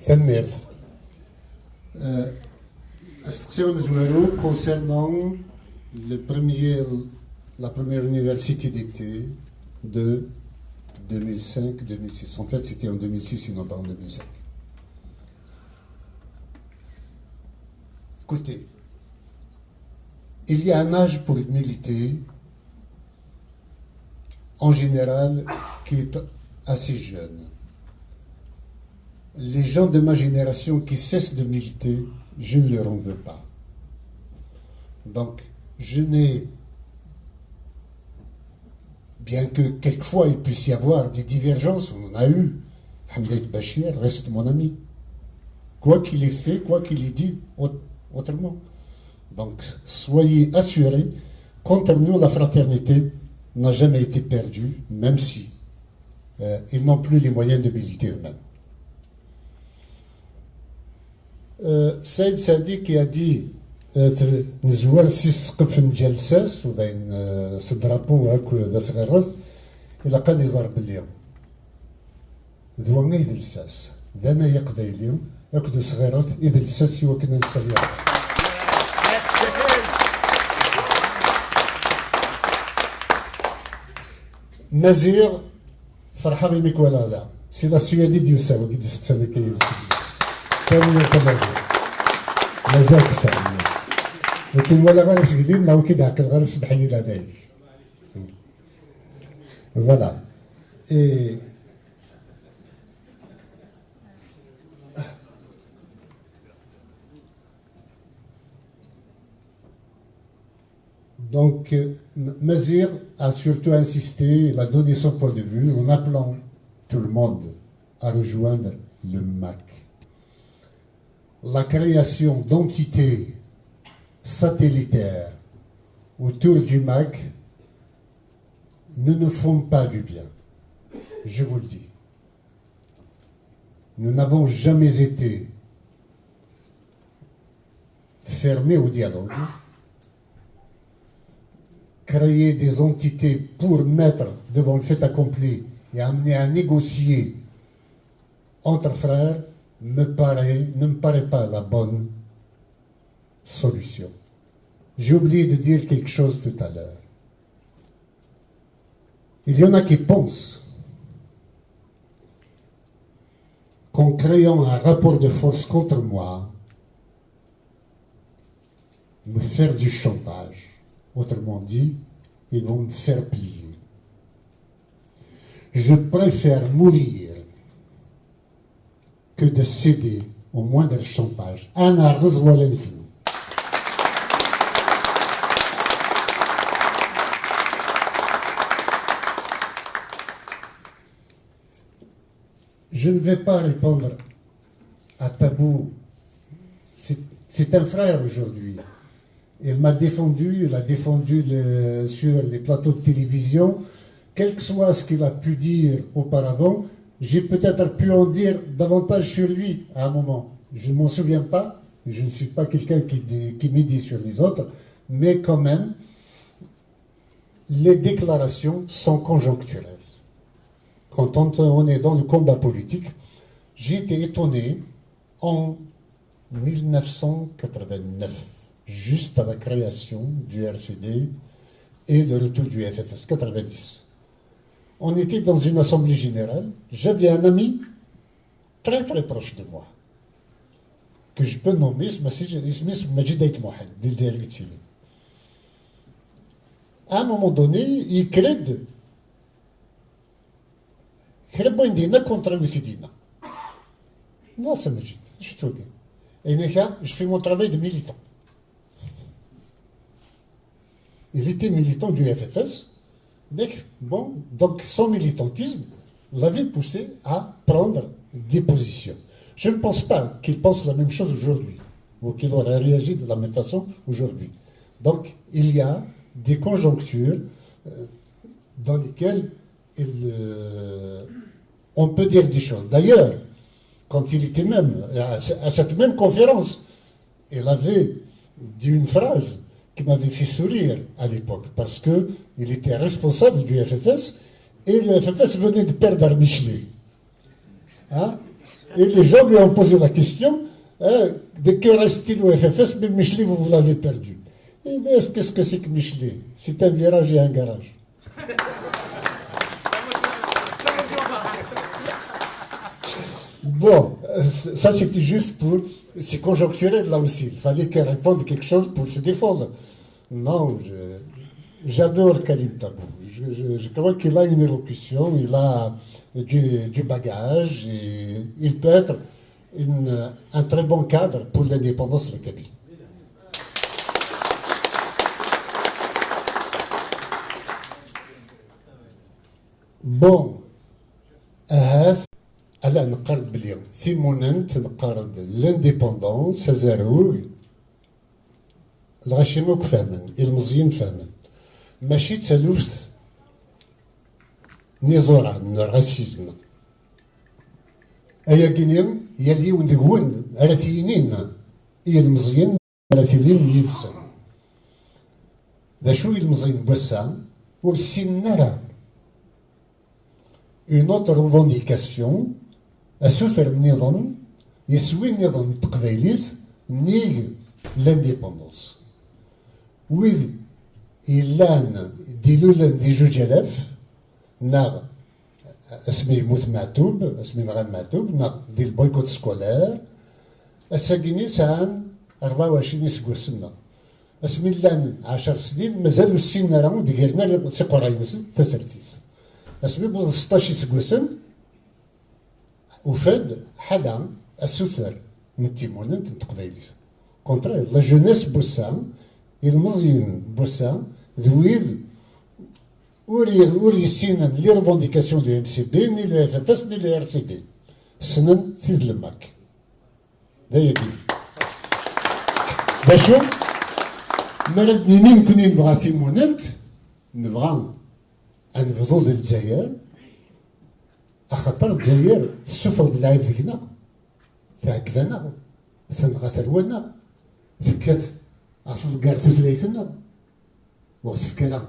Merci. Action de Jouero concernant la première université d'été de 2005-2006. En fait, c'était en 2006 et non pas en 2005. Écoutez, il y a un âge pour militer, en général, qui est assez jeune. Les gens de ma génération qui cessent de militer, je ne leur en veux pas. Donc, je n'ai, bien que quelquefois il puisse y avoir des divergences, on en a eu, Hamlet Bachir reste mon ami. Quoi qu'il ait fait, quoi qu'il ait dit, autrement. Donc, soyez assurés, contre nous, la fraternité n'a jamais été perdue, même si ils n'ont plus les moyens de militer eux-mêmes. Saïd Sadi qui a dit نزوال سي السقف مجال ساس وبين سدرابو هاك ذا صغيرات إلا قد يزرب اليوم ذو ما يدلساس ذانا يقضي اليوم يقضي صغيرات يدلساس يوكنا السريع مزيغ فرحة بيميك ولا لا سي لا سويدي ديوساو قد يسقسنا كي كامل يتمازيغ مازال كسر لكن ولا غارس جديد ما هو كده هاك الغارس بحي لديك voilà et donc Mazir a surtout insisté, il a donné son point de vue en appelant tout le monde à rejoindre le MAC. La création d'entités satellitaires autour du MAC ne nous font pas du bien. Je vous le dis. Nous n'avons jamais été fermés au dialogue. Créer des entités pour mettre devant le fait accompli et amener à négocier entre frères ne me paraît pas la bonne solution. J'ai oublié de dire quelque chose tout à l'heure. Il y en a qui pensent qu'en créant un rapport de force contre moi, me faire du chantage. Autrement dit, ils vont me faire plier. Je préfère mourir que de céder au moindre chantage. أنا الرز ولا نفلو. Je ne vais pas répondre à Tabou. C'est un frère aujourd'hui. Il m'a défendu, il a défendu sur les plateaux de télévision. Quel que soit ce qu'il a pu dire auparavant, j'ai peut-être pu en dire davantage sur lui à un moment. Je ne m'en souviens pas. Je ne suis pas quelqu'un qui médit sur les autres. Mais quand même, les déclarations sont conjoncturelles. Quand on est dans le combat politique, j'ai été étonné en 1989, juste à la création du RCD et le retour du FFS, 90. On était dans une assemblée générale, j'avais un ami très très proche de moi, que je peux nommer, Majid Ait Mohamed, d'El Gtili. À un moment donné, il crée contre Wifidina. Non, c'est Majid, je suis trop bien. Et je fais mon travail de militant. Il était militant du FFS, mais bon, donc son militantisme l'avait poussé à prendre des positions. Je ne pense pas qu'il pense la même chose aujourd'hui, ou qu'il aurait réagi de la même façon aujourd'hui. Donc, il y a des conjonctures dans lesquelles on peut dire des choses. D'ailleurs, quand il était même à cette même conférence, il avait dit une phrase qui m'avait fait sourire à l'époque, parce qu'il était responsable du FFS, et le FFS venait de perdre Michelet. Hein? Et les gens lui ont posé la question, de que reste-t-il au FFS, mais Michelet, vous l'avez perdu. Et qu'est-ce que c'est que Michelet? C'est un virage et un garage. Bon, ça c'était juste pour... C'est conjoncturel là aussi. Il fallait qu'elle réponde quelque chose pour se défendre. Non, j'adore Khalid Tabou. Je crois qu'il a une élocution, il a du bagage, et il peut être un très bon cadre pour l'indépendance de la Kabylie. Bon, ألا نقارب باليوم ثيموننت نقارب لانديبوندونس هزاروغ الغاشيموك فاهمن المزيين فاهمن ماشي تسالوث نيزورا الراسيزم أيا كينيم يلي وندقون على ثينين هي المزيين 30 يدسن ذا شو المزين بوسا وبسنرا une autre revendication أسوثر النظام يسوي النظام التقبيليت نيغ لانديبوندونس ويذ إلان ديلولان دي 2000 نا اسمي موت معتوب اسمي مغان معتوب نا دي البويكوت سكولير الساكيني سان 24 سكوسنا اسمي لان 10 سنين مازالوا السن راه ديالنا سي قراينس تسرتيس اسمي بو 16 سكوسن وفاد حدا السوثر من تيمونات تقبايليس كونترا لا جونيس بوسا المزيين بوسا ذويد وري السنان لي ريفونديكاسيون دو ام سي بي ني لي اف اف اس ني لي ار سي دي سنن سيد الماك دا يبي باشو مرد نين كوني نبغى تيمونات نبغى نفضل الجزائر أخطر الجزائر السفر بالعيب ذيكنا فهكذانا ثنغا ثرونا ثكات عصد كارتوس ليثنا وقت فكرة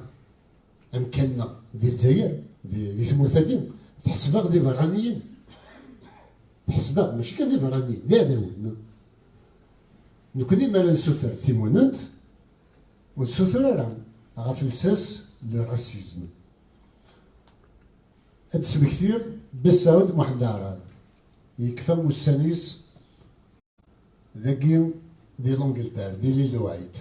أمكاننا ديال الجزائر دي ثموثابين تحسبها دي فرانيين تحسبها ماشي كان دي فرانيين دي عداون نكوني مالا نسوثر تيمونات ونسوثر راه غاف الساس للراسيزم هاد السبب كثير بالسعود محدارة يكفى موسانيس ذاكي دي لونجلتير دي لي لوايت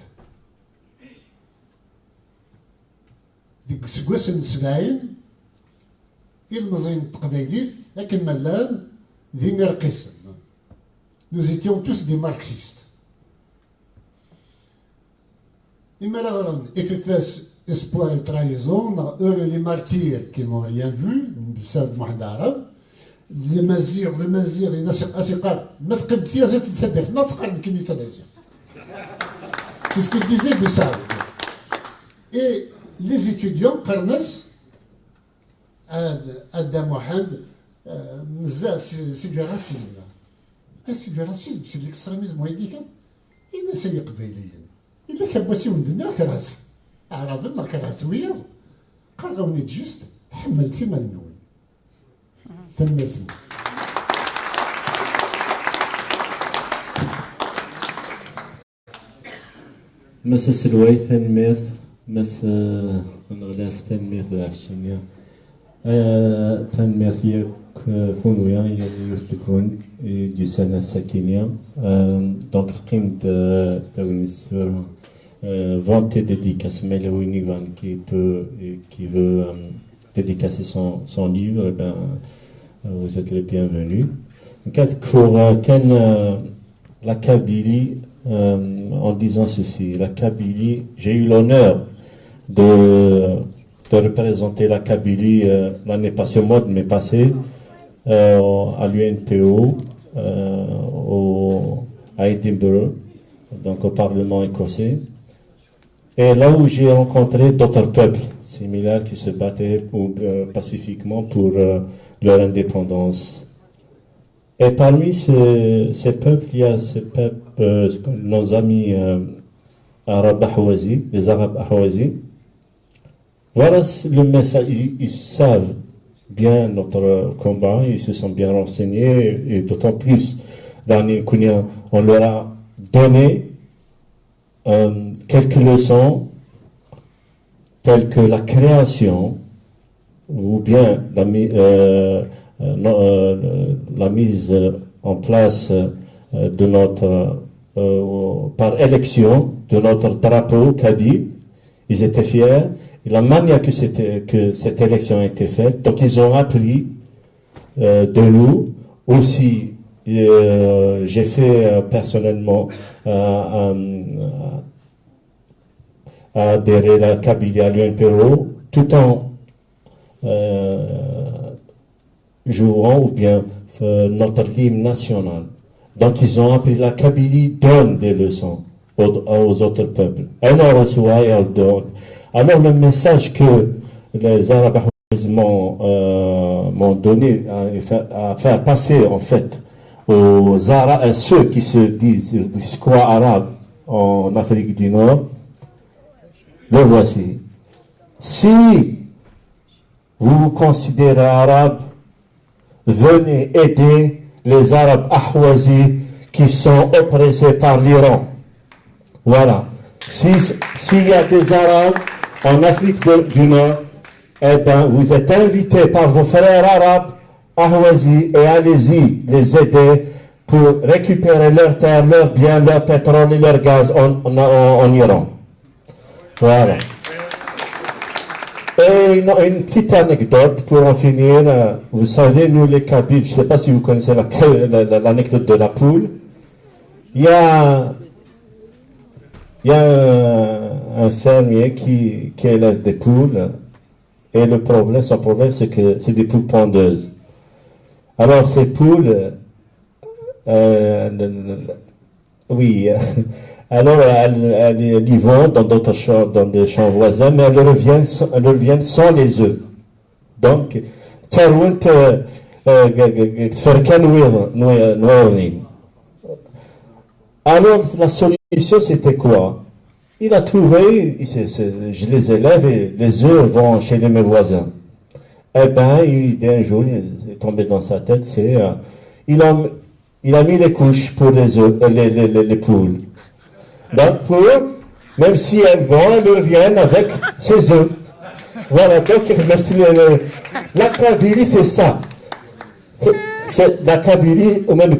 ديك سكواس من 70 المزرين التقبايليت لكن مالان ذي مرقسم nous étions tous des marxistes إما لا FFS espoir et trahison, eux les martyrs qui n'ont rien vu, بسبب محدارة les mazirs الأسقار ما فقد سياسة تثبت ما تقعد كنيسة المزير c'est ce que disait Bessard et les étudiants قرنس أدا محمد بزاف سي دو راسيزم سي دو راسيزم سي الاكستريميزم وهيدي كان إلا سي قبيليا إلا كباسي ولدنا كراس عرفنا كرهتوية قرروني جست حملتي ما نون ثمتني مسا سلوي ثنميث مسا نغلاف ثنميث العشية ثنميث يك كونويا يعني يثلكون دي سنة ساكينيا دونك فقيمت تاوني السورة vente et dédicace, mais le Winivan qui veut dédicacer son livre, eh ben, vous êtes les bienvenus. Pour la Kabylie, en disant ceci, la Kabylie, j'ai eu l'honneur de représenter la Kabylie l'année passée, au mois de mai passé, à l'UNPO, à Edinburgh, donc au Parlement écossais. Et là où j'ai rencontré d'autres peuples similaires qui se battaient pacifiquement pour leur indépendance. Et parmi ces peuples, il y a ces peuples, nos amis arabes ahwazi, les arabes ahwazi. Voilà le message, ils savent bien notre combat, ils se sont bien renseignés, et d'autant plus, dans Nilkounia, on leur a donné quelques leçons telles que la création ou bien la mise en place de notre par élection de notre drapeau Kadi. Ils étaient fiers et la manière que cette élection a été faite, donc ils ont appris de nous aussi. J'ai fait personnellement adhérer la Kabylie à l'UNPO tout en jouant ou bien notre hymne national. Donc ils ont appris la Kabylie, donne des leçons aux autres peuples. Elle en reçoit et elle donne. Alors le message que les Arabes m'ont donné à faire passer en fait aux Arabes, à ceux qui se disent, qui se croient arabes, en Afrique du Nord. Le voici. Si vous vous considérez arabe, venez aider les Arabes ahwazis qui sont oppressés par l'Iran. Voilà. S'il y a des Arabes en Afrique du Nord, eh ben, vous êtes invités par vos frères arabes ahwazis et allez-y les aider pour récupérer leurs terres, leurs biens, leur pétrole et leur gaz en Iran. Voilà. Et une petite anecdote pour en finir. Vous savez, nous les Kabyles, je ne sais pas si vous connaissez l'anecdote de la poule. Il y a un fermier qui élève des poules. Et son problème, c'est que c'est des poules pondeuses. Alors, ces poules, oui, alors elles y vont dans d'autres champs, dans des champs voisins, mais elles reviennent sans les œufs. Donc, alors, la solution, c'était quoi? Il a trouvé, je les élève et les œufs vont chez mes voisins. Eh bien, un jour, il est tombé dans sa tête, il a mis les couches pour les œufs, les poules. Donc, même si elles vont, elles reviennent avec ses œufs. Voilà, donc la Kabylie, c'est ça. La Kabylie, ou même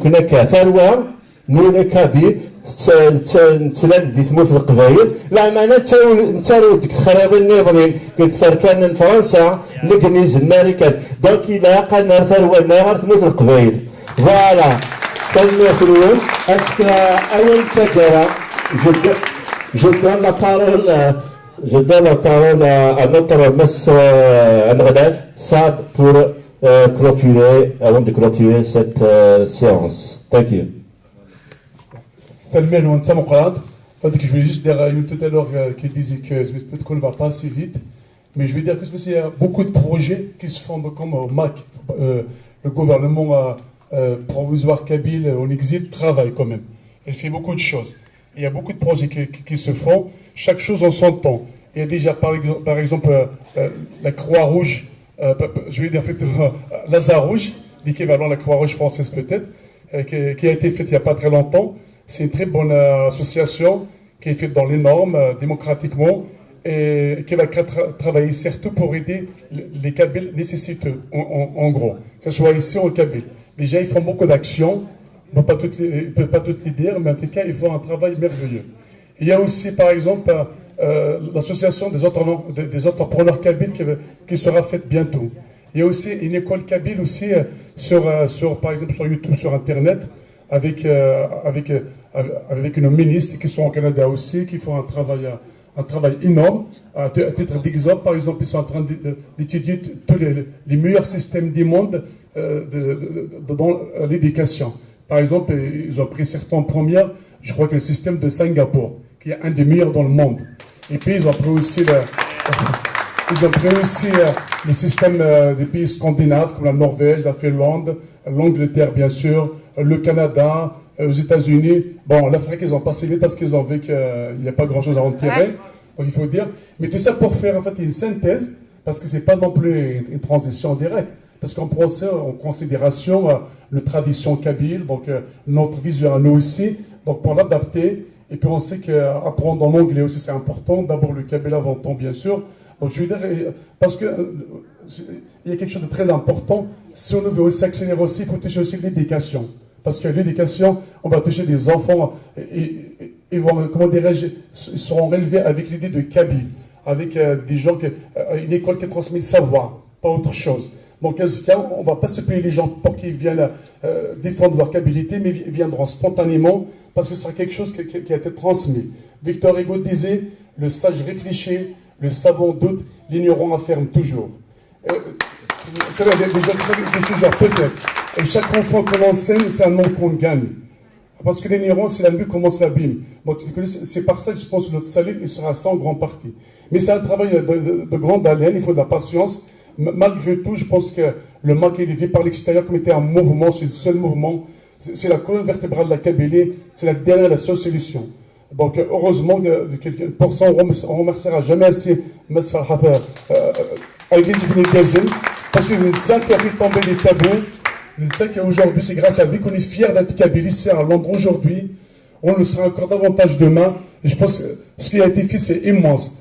nous les Kabyles, نتسلال دي ثمو في القبائل لا معنا نتا ديك الخراب النظامين كنت فركان فرنسا الانجليز الامريكان دونك الا قلنا ثروه ثمو في القبائل فوالا كنخليو اسكو اول تجاره جو دون لا بارول à notre messe Anredef Sad pour clôturer avant de clôturer cette séance. Thank you. Je voulais juste dire tout à l'heure qui disait que peut-être qu'on ne va pas assez vite, mais je veux dire qu'il y a beaucoup de projets qui se font comme au MAC, le gouvernement provisoire kabyle en exil travaille quand même. Il fait beaucoup de choses. Il y a beaucoup de projets qui se font, chaque chose en son temps. Il y a déjà par exemple la Croix-Rouge, je vais dire Lazare-Rouge, l'équivalent de la Croix-Rouge française peut-être, qui a été faite il n'y a pas très longtemps. C'est une très bonne association qui est faite dans les normes, démocratiquement, et qui va travailler surtout pour aider les Kabyles nécessiteux, en gros, que ce soit ici ou au Kabyle. Déjà, ils font beaucoup d'actions, ils ne peuvent pas toutes les dire, mais en tout cas, ils font un travail merveilleux. Il y a aussi, par exemple, l'association des entrepreneurs kabyles qui sera faite bientôt. Il y a aussi une école kabyle aussi, par exemple, sur YouTube, sur Internet, avec nos ministres qui sont au Canada aussi, qui font un travail énorme. À titre d'exemple, par exemple, ils sont en train d'étudier tous les meilleurs systèmes du monde dans l'éducation. Par exemple, ils ont pris certaines premières, je crois que le système de Singapour, qui est un des meilleurs dans le monde. Et puis, ils ont pris aussi les systèmes des pays scandinaves, comme la Norvège, la Finlande, l'Angleterre, bien sûr, le Canada, aux États-Unis. Bon, l'Afrique, ils ont passé vite parce qu'ils ont vu qu'il n'y a pas grand-chose à en tirer. Donc, il faut dire. Mais tout ça pour faire, en fait, une synthèse, parce que ce n'est pas non plus une transition directe. Parce qu'on prend ça en considération la tradition kabyle, donc notre vision à nous aussi, donc pour l'adapter. Et puis on sait qu'apprendre en anglais aussi c'est important. D'abord le kabyle avant tout, bien sûr. Donc je veux dire, parce que il y a quelque chose de très important. Si on veut aussi accélérer aussi, il faut toucher aussi l'éducation. Parce que l'éducation, on va toucher des enfants et vont, comment dirais-je, ils seront relevés avec l'idée de kabyle, avec des gens une école qui transmet le savoir, pas autre chose. Donc, on ne va pas se payer les gens pour qu'ils viennent défendre leur kabyléité, mais ils viendront spontanément parce que c'est quelque chose qui a été transmis. Victor Hugo disait, le sage réfléchit, le savant doute, l'ignorant affirme toujours. C'est vrai, des gens qui disent toujours peut-être. Et chaque enfant qu'on enseigne, c'est un nom qu'on gagne. Parce que l'ignorance, c'est la nuit commence l'abîme. Donc, c'est par ça que je pense que notre salut, il sera ça en grande partie. Mais c'est un travail de grande haleine, il faut de la patience. Malgré tout, je pense que le MAC est vu par l'extérieur comme était un mouvement, c'est le seul mouvement. C'est la colonne vertébrale de la Kabylie, c'est la seule solution. Donc, heureusement, de quelques pourcents, on remerciera jamais assez Mas Farhat parce que c'est ça qui a fait tomber les tabous. C'est ça qu'aujourd'hui, c'est grâce à lui qu'on est fiers d'être kabylistes à Londres aujourd'hui. On le sera encore davantage demain. Et je pense que ce qui a été fait, c'est immense.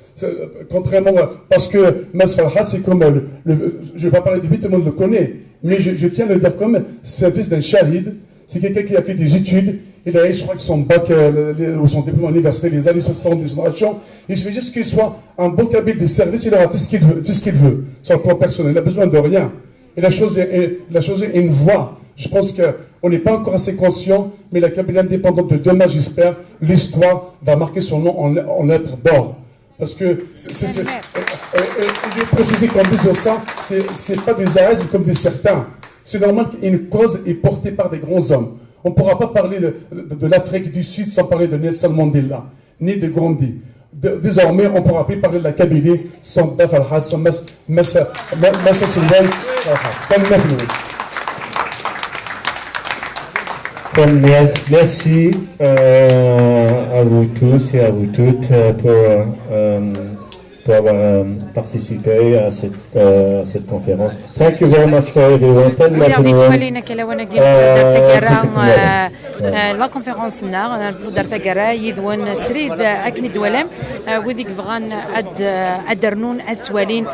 Contrairement parce que Mas Farhat, c'est comme je ne vais pas parler de lui, tout le monde le connaît. Mais je tiens à le dire comme c'est un fils d'un shahid. C'est quelqu'un qui a fait des études. Il a eu, je crois, que son bac ou son diplôme à l'université, les années 70 des générations. Il suffit juste qu'il soit un bon kabyle de service, il aura tout ce qu'il veut, sur le plan personnel. Il n'a besoin de rien. Il a choisi une voie. Je pense qu'on n'est pas encore assez conscient, mais la Kabylie indépendante de demain, j'espère, l'histoire va marquer son nom en lettres d'or. Parce que, je vais préciser qu'en disant ça, c'est pas des arismes comme des certains. C'est normal qu'une cause est portée par des grands hommes. On ne pourra pas parler de l'Afrique du Sud sans parler de Nelson Mandela, ni de Gandhi. Désormais, on ne pourra plus parler de la Kabylie sans Dafalhat, sans Massa Silvan. Merci à vous tous et à vous toutes pour avoir participé à cette conférence. Thank you very much for everyone. لا كونفيرونسنا بودر ثقرا يدون سريد اكني دولام وذيك فغان ادرنون اتوالين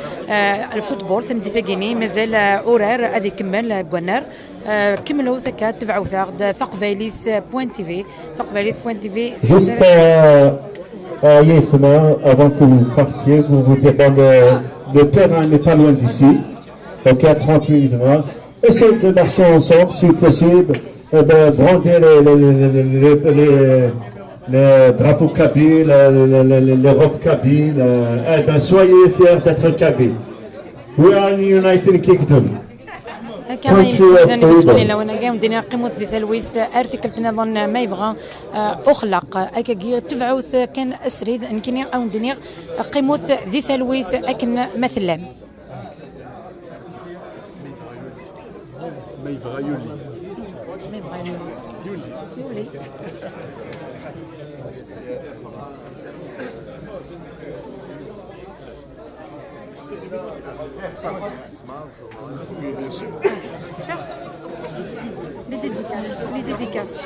الفوتبول ثم ديثاكيني مازال اورار هذه كمل كونار كملوا ثكا تبعوا ثقفيليث بوين تي في ثقفيليث بوين تي في Yéfna, avant que vous partiez, vous dire le terrain n'est pas loin d'ici, donc à 30 minutes de marche. Essayez de marcher ensemble si possible, brandir les drapeaux kabyles, les robes kabyles. Soyez fiers d'être kabyles. We are in United Kingdom. كما يسودان يقول لنا وانا قام دينا قيموت ذي ثلويث ارتكلتنا ظن ما يبغى اخلق اكا تبعوث كان اسريد يمكن او دنيا قيموت ذي ثلويث اكن مثلا ما يبغى يولي يولي Les dédicaces.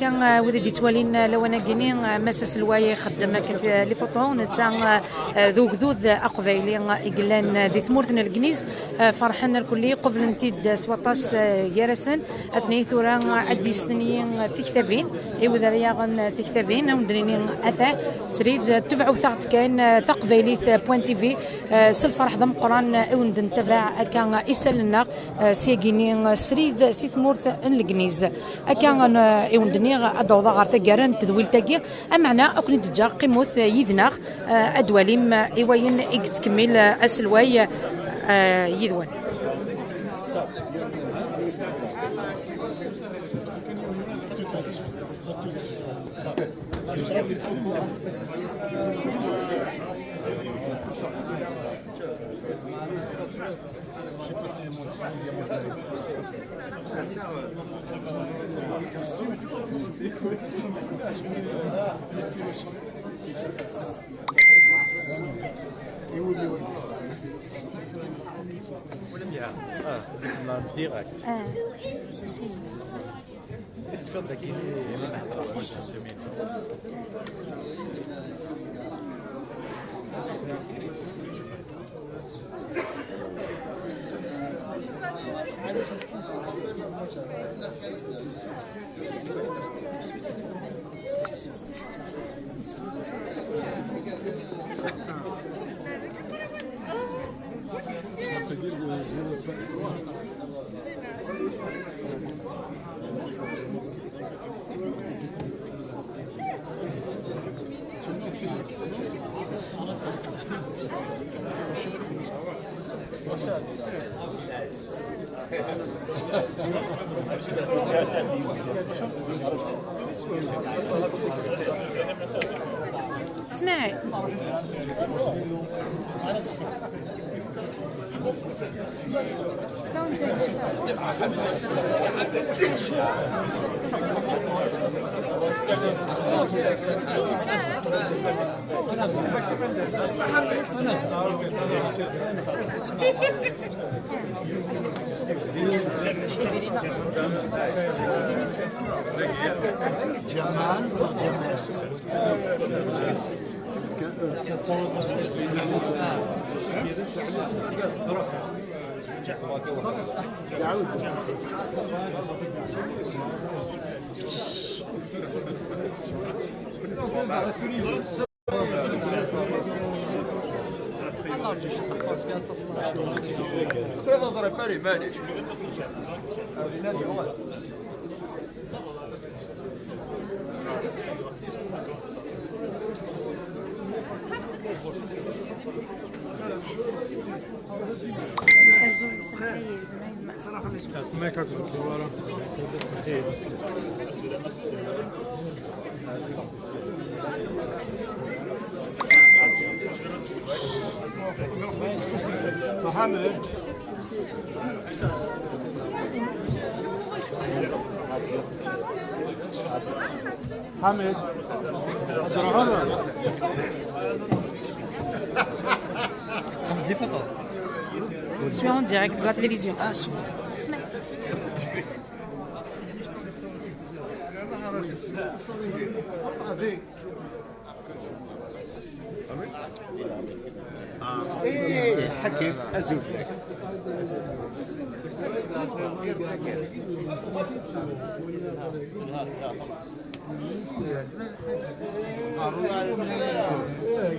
كان ودي توالين لو انا كيني مسس الواي خدم لي فوطون تاع ذوذ اقبيلي اقلان ذي ثمورتنا الكنيز فرحنا الكلي قبل نتيد سواطاس يارسن اثني ثورا عدي سنين تكتبين عوض رياغن تكتبين ومدريني اثا سريد تبعوا ثغت كان ثقفيليث بوين تي في سل فرح ضم قران عوند نتبع كان يسالنا سياكيني سريد سي ثمورت الكنيز كان عوند دنيا أدوضا غار ثقارن تذويل تاقي أمعنا أكون تجا قيموث يذناغ أدواليم إيوين إكتكمل أسلواي يذوان اسمعي حمد Je suis en direct de la télévision. ايه حكيم ازوف لك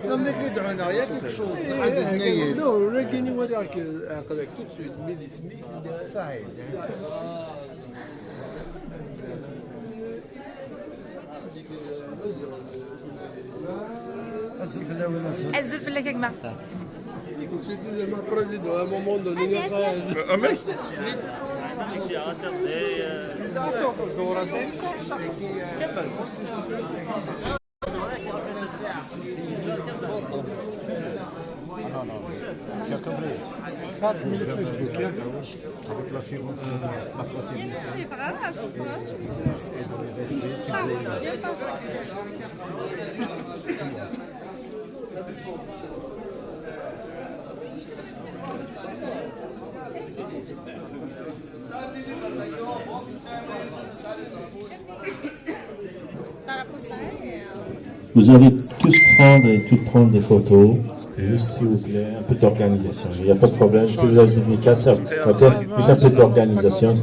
لما يدعونا ياك شوف عاد النيل نو رجعني وراك عقلك تسود ملي سميك صحيح الزلفة لك يا جماعة. C'était ma président à un moment donné. صار من الفيسبوك هذيك لا فيغونس Vous allez tous prendre et toutes prendre des photos, juste s'il vous plaît, un peu d'organisation. Il n'y a pas de problème, si vous avez des dédicaces, ok, juste un peu d'organisation.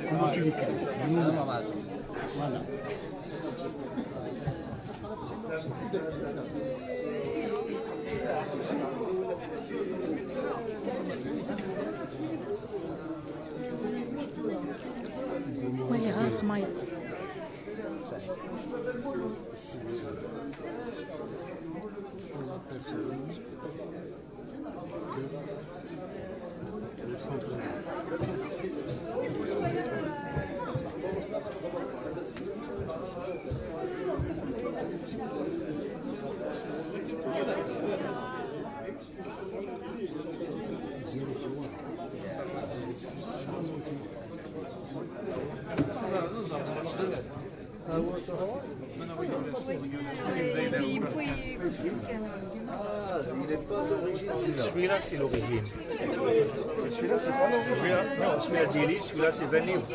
Comment tu l'écris? Voilà. وين غاخ ماي Il n'est pas d'origine. Celui-là, c'est l'origine. Celui-là, c'est pas non. Non, celui-là, 10 litres, celui-là, c'est 20 livres.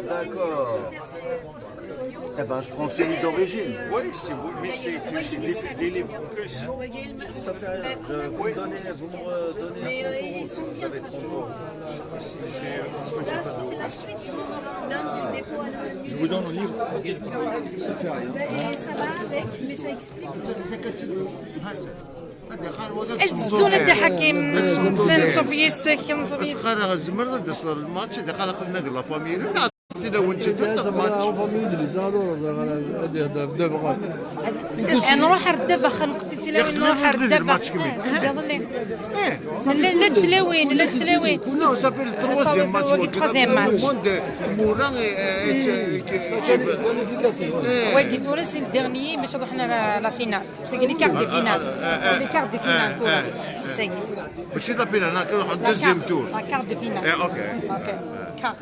D'accord. Eh ben, je prends celui d'origine. Oui, si vous, mais c'est des livres en plus. Ça fait rien. Vous me redonnez un photo, vous avez 30 euros. C'est la suite du moment du dépôt à l'eau. Je vous donne le livre. Ça fait rien. Et ça va avec, mais ça explique. الزولة دي حكيم نصوفي السكن نصوفي خارج الزمر ده صار الماتش ده خارج النقل لا فاميلي لو انت نروح الردافة خنقتي نروح الردافة لا تلاوين لا تلاوين نو سابيل التروازيام ماتش التروازيام ماتش تمورا وي تورا سي الديرنيي باش روحنا لا فينال سي لي كارت دي فينال لي كارت دي فينال تورا سي ماشي لا فينال انا كنروح الدوزيام تور لا كارت دي فينال اوكي كارت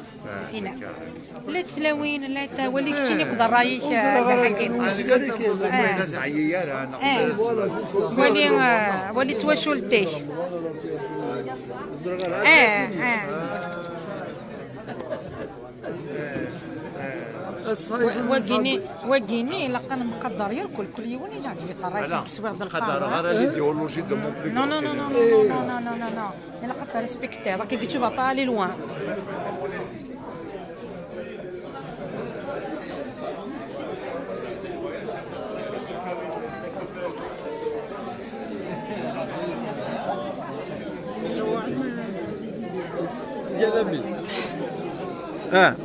فينال لا تلاوين لا ولي كنتي نقدر رايك يا حكيم ولي تواشولتي وقيني لقى مقدر يركل كل يوم يجي في الراس كسوه ذا القدر غير الايديولوجي دو مون بلي نو نو نو نو نو نو نو نو الا قد ريسبكتي راك tu vas pas aller loin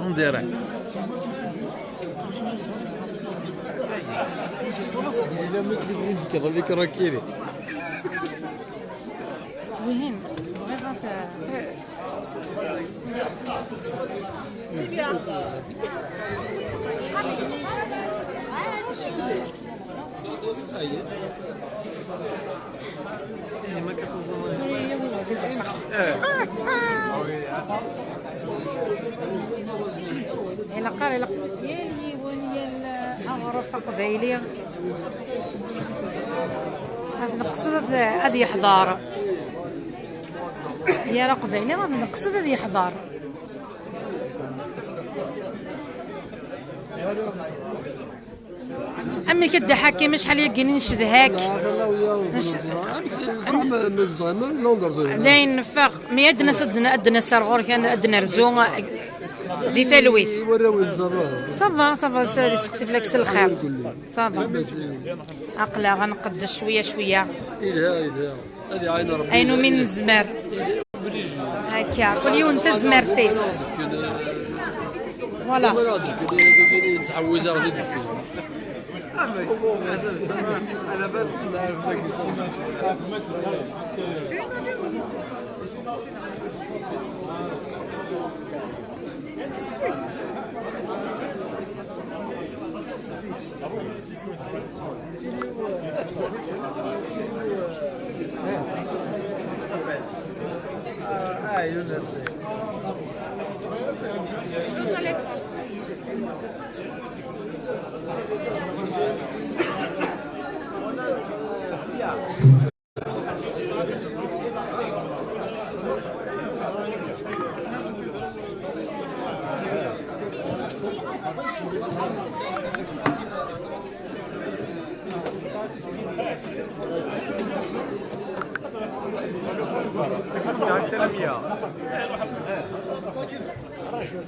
on dirait. وين إلا قال إلا يالي ونيال أغرف قبايلي هذا نقصد هذا يحضر يا قبايلي هذا نقصد هذا يحضر أمي كدا حكيم شحال يقيني نشدهاك داين نفاق مي أدنى سرغور كان أدنى رزوم دي ثلويث صافا سقسي فلاكس الخير صافا أقلا غنقد شوية شوية عينو من الزمر هكا كل يوم تزمر فيس فوالا على بس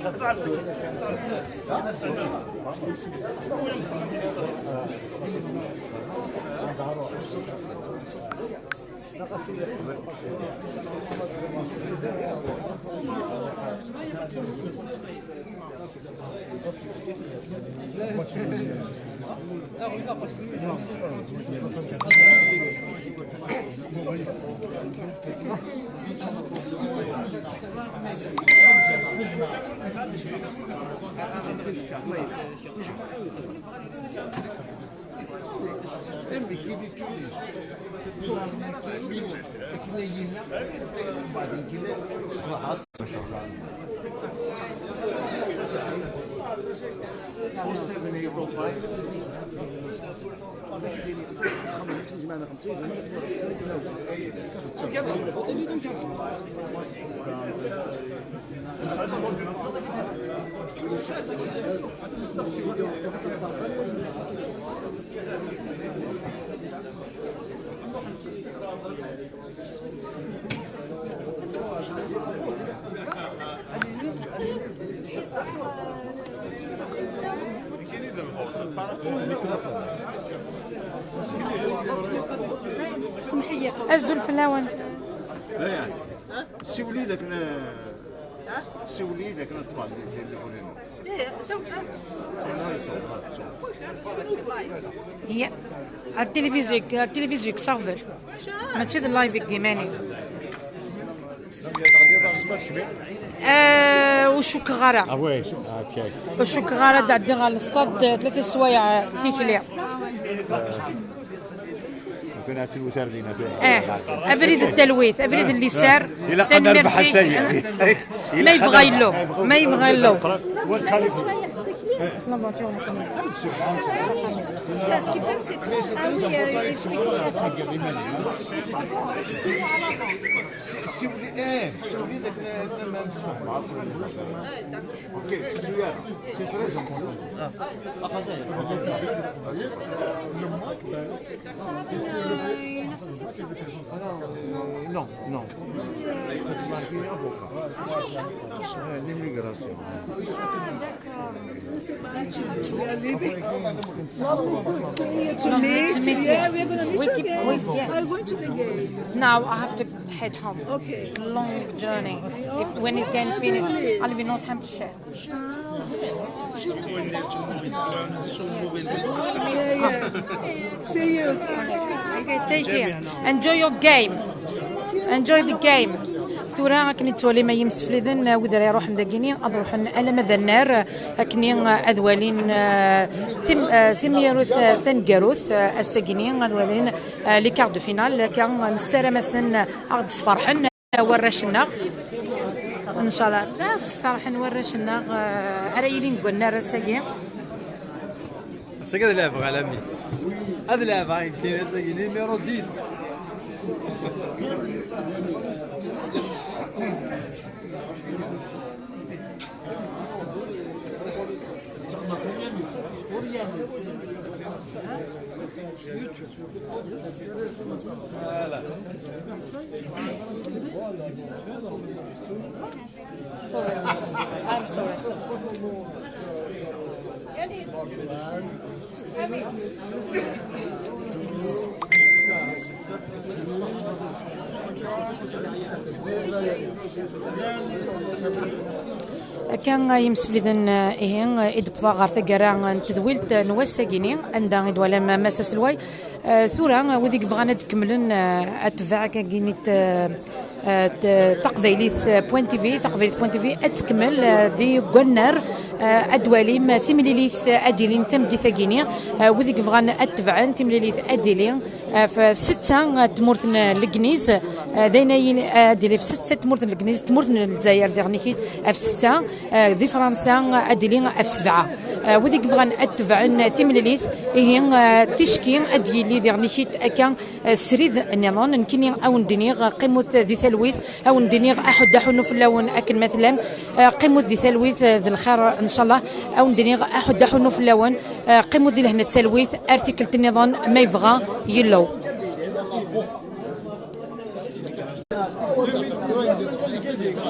€7.5 سمحية أزل الفلاون يعني سولي ذاك سولي ذاك نطبع اللي يقولون هي التلفزيون صافر ماشي اللايف كيماني وشو غارة وي اوكي وشو غارة تعدي على الاستاد 3 سوايع تيكلي كنا في الوتر لينا افريد التلويث افريد اللي سار الى قدر بحال سيء ما يبغى له ما يبغى له Ce qui passe, c'est trop. Ah oui, il faut écouter la fête. Ok, c'est très important. Ça va une association? Non, non. L'immigration. D'accord. Tu vas aller. To meet you. Yeah, we're going to meet you again. Yeah. I'm going to the game. Now I have to head home. Okay. Long journey. When it's going to finish, I live in Northamptonshire. See you. Okay, take care. Enjoy your game. Enjoy the game. ثورا كني تولي ما يمسفلذن ودرا يروح ندقيني اروح على مدى النار كني اذوالين ثميروث ثنقروث السجنين اذوالين لي كار دو فينال كان نسرمسن اغد صفرحن ورشنا ان شاء الله لا صفرحن ورشنا عرايلين قلنا رساكي ساكي هذا لعبه على مي هذا لعبه عين كاين ساكي نيميرو 10 I'm sorry. كان يمسفلذن إيهن إدبضا غار ثقرا تذويلت نواساكيني عندها إدوالا مساس الواي ثورا وذيك بغانا تكملن أتباع كاكينيت تقبيليث بوين تيفي تقبيليث بوين تيفي أتكمل ذي قنر أدواليم ثمليليث أديلين ثمدي ثقيني وذيك بغانا أتبعن ثمليليث أديلين في 6 تمورثن الكنيز داينا أديلي في 6 تمورثن الكنيز تمورثن الجزائر ديغنيكيت في 6 ذي فرنسا أديلين في 7 وذيك بغان أتبعن ثمليليث هي تشكي أديلي ديغنيكيت أكا سريد النظام نكيني أو ندينيغ قيمة ذي ثلويث أو ندينيغ أحد حنو في اللون أكن مثلا قيمة ذي ثلويث ذي الخير إن شاء الله أو ندينيغ أحد حنو في اللون قيمة ذي لهنا التلويث أرتكلت النظام ما يبغى يلو